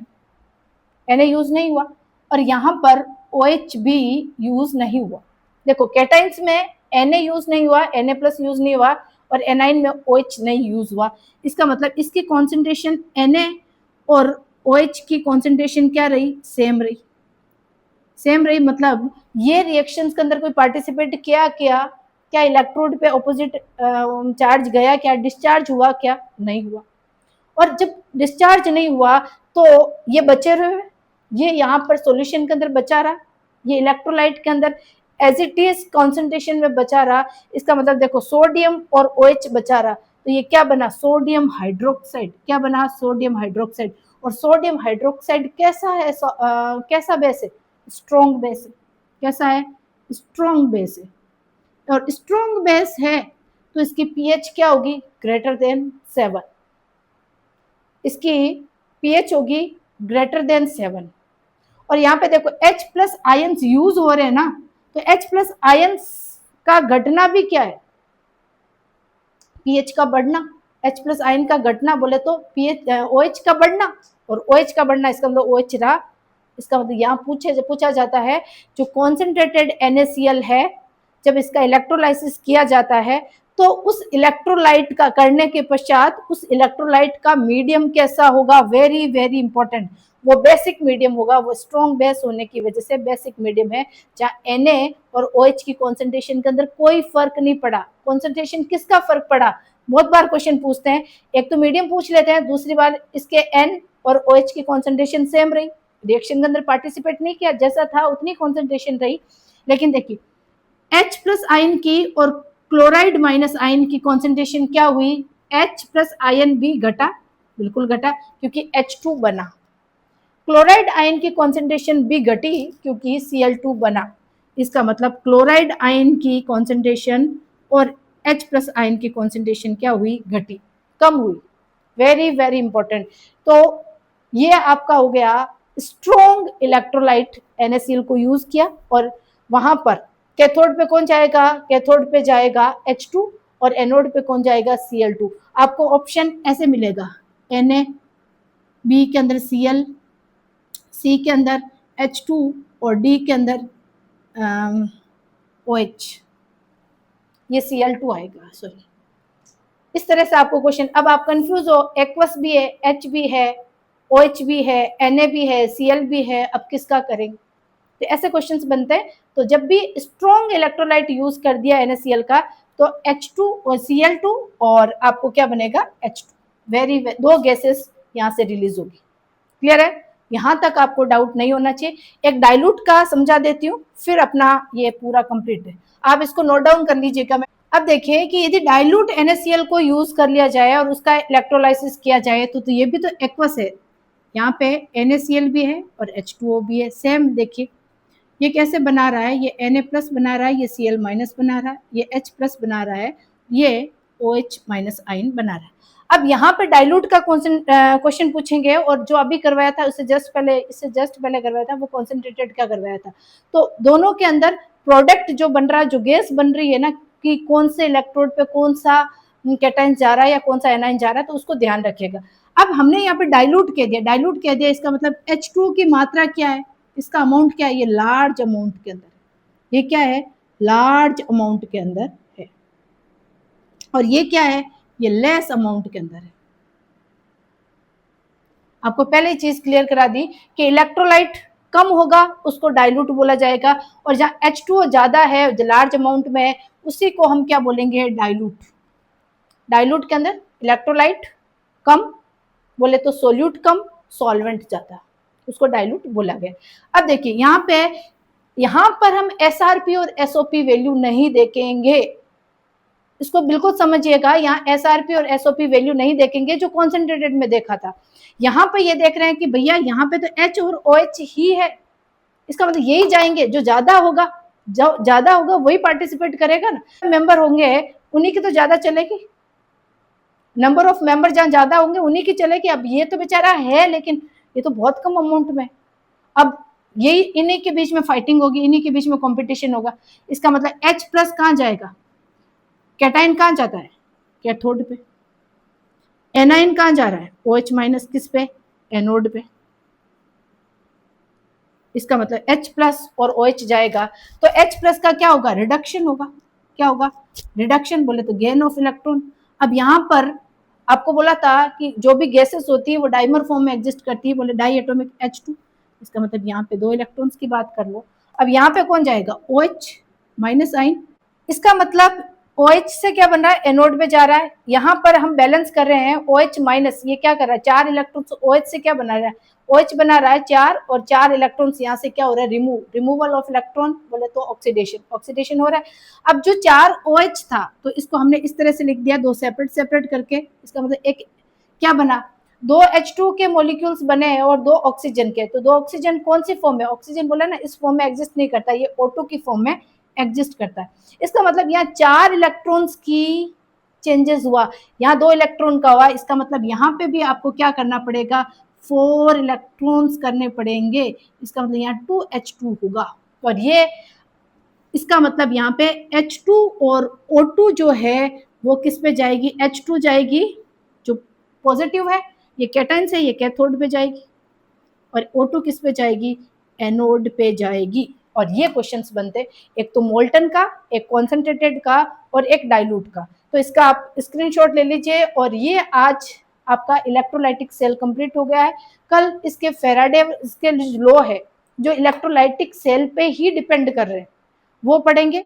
Na यूज नहीं हुआ, और यहाँ पर OH भी यूज नहीं हुआ। देखो कैटाइंस में Na यूज नहीं हुआ, Na प्लस यूज नहीं हुआ, और एनाइन में OH नहीं यूज हुआ। इसका मतलब इसकी कॉन्सेंट्रेशन Na और OH की कॉन्सेंट्रेशन क्या रही? सेम रही। सेम रही मतलब ये रिएक्शंस के अंदर कोई पार्टिसिपेट किया क्या? क्या इलेक्ट्रोड पे ऑपोजिट चार्ज गया क्या? डिस्चार्ज हुआ क्या? नहीं हुआ। और जब डिस्चार्ज नहीं हुआ तो ये बचे रहे, ये यहाँ पर सॉल्यूशन के अंदर बचा रहा, ये इलेक्ट्रोलाइट के अंदर एज इट इज कॉन्सेंट्रेशन में बचा रहा। इसका मतलब देखो सोडियम और OH बचा रहा, तो ये क्या बना? Sodium hydroxide. क्या बना? Sodium hydroxide. और सोडियम हाइड्रोक्साइड कैसा है? कैसा बेस है? स्ट्रॉन्ग बेस है। कैसा है? स्ट्रॉन्ग बेस है। और स्ट्रॉन्ग बेस है तो इसकी पीएच क्या होगी? Greater than 7। इसकी पीएच होगी ग्रेटर देन 7। और यहाँ पे देखो H प्लस आयंस यूज हो रहे हैं ना, तो H प्लस आयंस का घटना भी क्या है? पीएच का बढ़ना। H प्लस आयन का घटना बोले तो पीएच OH का बढ़ना, और OH का बढ़ना, इसका मतलब OH रहा। इसका मतलब यहाँ पूछा जाता है जो कॉन्सेंट्रेटेड NaCl है, जब इसका इलेक्ट्रोलाइसिस किया जाता है तो उस इलेक्ट्रोलाइट का करने के पश्चात उस इलेक्ट्रोलाइट का मीडियम कैसा होगा? वेरी वेरी इंपॉर्टेंट, वो बेसिक मीडियम होगा। वो स्ट्रॉन्ग बेस होने की वजह से बेसिक मीडियम है, जहाँ Na और OH की कॉन्सेंट्रेशन के अंदर कोई फर्क नहीं पड़ा। कॉन्सेंट्रेशन किसका फर्क पड़ा? बहुत बार क्वेश्चन पूछते हैं, एक तो मीडियम पूछ लेते हैं, दूसरी बार इसके N और OH की कॉन्सेंट्रेशन सेम रही, रिएक्शन के अंदर पार्टिसिपेट नहीं किया, जैसा था उतनी कॉन्सेंट्रेशन रही। लेकिन देखिए H प्लस आयन की और क्लोराइड माइनस आयन की कॉन्सेंट्रेशन क्या हुई? H प्लस आयन भी घटा, बिल्कुल घटा, क्योंकि H2 बना। क्लोराइड आयन की कॉन्सेंट्रेशन भी घटी क्योंकि Cl2 बना। इसका मतलब क्लोराइड आयन की कॉन्सेंट्रेशन और H प्लस आयन की कॉन्सेंट्रेशन क्या हुई? घटी, कम हुई। Very very important. तो ये आपका हो गया स्ट्रॉन्ग इलेक्ट्रोलाइट NaCl को यूज किया, और वहां पर कैथोड पे कौन जाएगा? कैथोड पे जाएगा H2, और एनोड पे कौन जाएगा? Cl2। आपको ऑप्शन ऐसे मिलेगा, Na, B के अंदर Cl, C के अंदर H2 और D के अंदर OH। ये Cl2 आएगा, सॉरी। इस तरह से आपको क्वेश्चन, अब आप कंफ्यूज हो, एक्वस भी है, H भी है, OH भी है, Na भी है, Cl भी है, अब किसका करेंगे? तो ऐसे क्वेश्चंस बनते हैं। तो जब भी स्ट्रॉन्ग इलेक्ट्रोलाइट यूज कर दिया NaCl का, तो H2 और Cl2 और आपको क्या बनेगा? H2। दो गैसेस यहाँ से रिलीज होगी। क्लियर है? यहाँ तक आपको डाउट नहीं होना चाहिए। एक डाइल्यूट का समझा देती हूँ, फिर अपना ये पूरा कंप्लीट है, आप इसको नोट डाउन कर लीजिएगा। अब देखिए कि यदि डाइल्यूट NaCl को यूज कर लिया जाए और उसका इलेक्ट्रोलाइसिस किया जाए तो ये भी तो एक्वस है। यहाँ पे NaCl भी है और H2O भी है, सेम। देखिए ये कैसे बना रहा है? ये Na प्लस बना रहा है, ये Cl माइनस बना रहा है, ये H प्लस बना रहा है, ये OH माइनस आयन बना रहा है। अब यहाँ पे डाइल्यूट का क्वेश्चन पूछेंगे, और जो अभी करवाया था उससे जस्ट पहले करवाया था, वो कॉन्सेंट्रेटेड का करवाया था। तो दोनों के अंदर प्रोडक्ट जो बन रहा है, जो गैस बन रही है ना, कि कौन से इलेक्ट्रोड पे कौन सा कैटाइन जा रहा है या कौन सा एनाइन जा रहा है, तो उसको ध्यान रखिएगा। अब हमने यहाँ पे डाइल्यूट कह दिया, इसका मतलब H2 की मात्रा क्या है? इसका अमाउंट क्या है? ये लार्ज अमाउंट के अंदर, ये क्या है? लार्ज अमाउंट के अंदर है। और ये क्या है? ये लेस अमाउंट के अंदर है। आपको पहले ही चीज क्लियर करा दी कि इलेक्ट्रोलाइट कम होगा उसको डाइल्यूट बोला जाएगा, और जहाँ H2O ज्यादा है, लार्ज अमाउंट में है, उसी को हम क्या बोलेंगे? डाइल्यूट। डाइल्यूट के अंदर इलेक्ट्रोलाइट कम बोले तो सोल्यूट कम, सॉल्वेंट ज्यादा, उसको डाइल्यूट बोला गया। अब देखिए यहाँ पर हम SRP और SOP वैल्यू नहीं देखेंगे, इसको बिल्कुल समझिएगा, यहाँ SRP और SOP वैल्यू नहीं देखेंगे जो कॉन्सेंट्रेटेड में देखा था। यहाँ पे ये देख रहे हैं कि भैया यहाँ पे तो H और OH ही है, इसका मतलब यही जाएंगे, जो ज्यादा होगा वही पार्टिसिपेट करेगा ना। मेंबर होंगे उन्हीं की तो ज्यादा चलेगी, नंबर ऑफ मेंबर जहां ज्यादा होंगे उन्हीं की चलेगी। अब ये तो बेचारा है लेकिन ये तो बहुत कम अमाउंट में, अब यही इन्हीं के बीच में फाइटिंग होगी, इन्हीं के बीच में कंपटीशन होगा। इसका मतलब H प्लस कहां जाएगा, कैटाइन कहां जाता है, कैथोड पे। एनाइन कहां जा रहा है, OH माइनस किस पे, एनोड पे। इसका मतलब H प्लस और OH जाएगा तो H प्लस का क्या होगा, रिडक्शन होगा। क्या होगा, रिडक्शन, बोले तो गेन ऑफ इलेक्ट्रॉन। अब यहाँ पर आपको बोला था कि जो भी गैसेस होती है वो डाइमर फॉर्म में एग्जिस्ट करती है, बोले डाई एटॉमिक H2। इसका मतलब यहाँ पे 2 इलेक्ट्रॉन्स की बात कर लो। अब यहाँ पे कौन जाएगा, OH माइनस आइन। इसका मतलब OH से क्या बन रहा है, एनोड में जा रहा है। यहाँ पर हम बैलेंस कर रहे हैं OH माइनस, ये क्या कर रहा है, 4 इलेक्ट्रॉन्स OH से क्या बना रहा है, OH बना रहा है 4 और 4 इलेक्ट्रॉन्स यहाँ से क्या हो रहा है, रिमूवल ऑफ इलेक्ट्रॉन, बोले तो ऑक्सीडेशन हो रहा है। अब जो 4 OH था तो इसको हमने इस तरह से लिख दिया, 2 सेपरेट करके। इसका मतलब एक क्या बना, 2 H2 के मॉलिक्यूल्स बने हैं और 2 ऑक्सीजन के। तो 2 ऑक्सीजन कौन सी फॉर्म है, ऑक्सीजन बोला ना, इस फॉर्म में एग्जिस्ट नहीं करता, ये O2 की फॉर्म में एग्जिस्ट करता है। इसका मतलब यहाँ 4 इलेक्ट्रॉन्स की चेंजेस हुआ, यहाँ 2 इलेक्ट्रॉन का हुआ। इसका मतलब यहाँ पे भी आपको क्या करना पड़ेगा, 4 इलेक्ट्रॉन्स करने पड़ेंगे। इसका मतलब यहाँ 2H2 होगा। और ये इसका मतलब यहाँ पे H2 और O2 जो है वो किस पे जाएगी, H2 जाएगी जो पॉजिटिव है, ये कैटाइन से, ये कैथोड पे जाएगी। और O2 किस पे जाएगी, एनोड पे जाएगी। और ये क्वेश्चंस बनते, एक तो मोल्टन का, एक कॉन्सेंट्रेटेड का और एक डाइल्यूट का। तो इसका आप स्क्रीनशॉट ले लीजिए। और ये आज आपका इलेक्ट्रोलाइटिक सेल कंप्लीट हो गया है। कल इसके फेराडे इसके लॉ है जो इलेक्ट्रोलाइटिक सेल पे ही डिपेंड कर रहे हैं, वो पढ़ेंगे।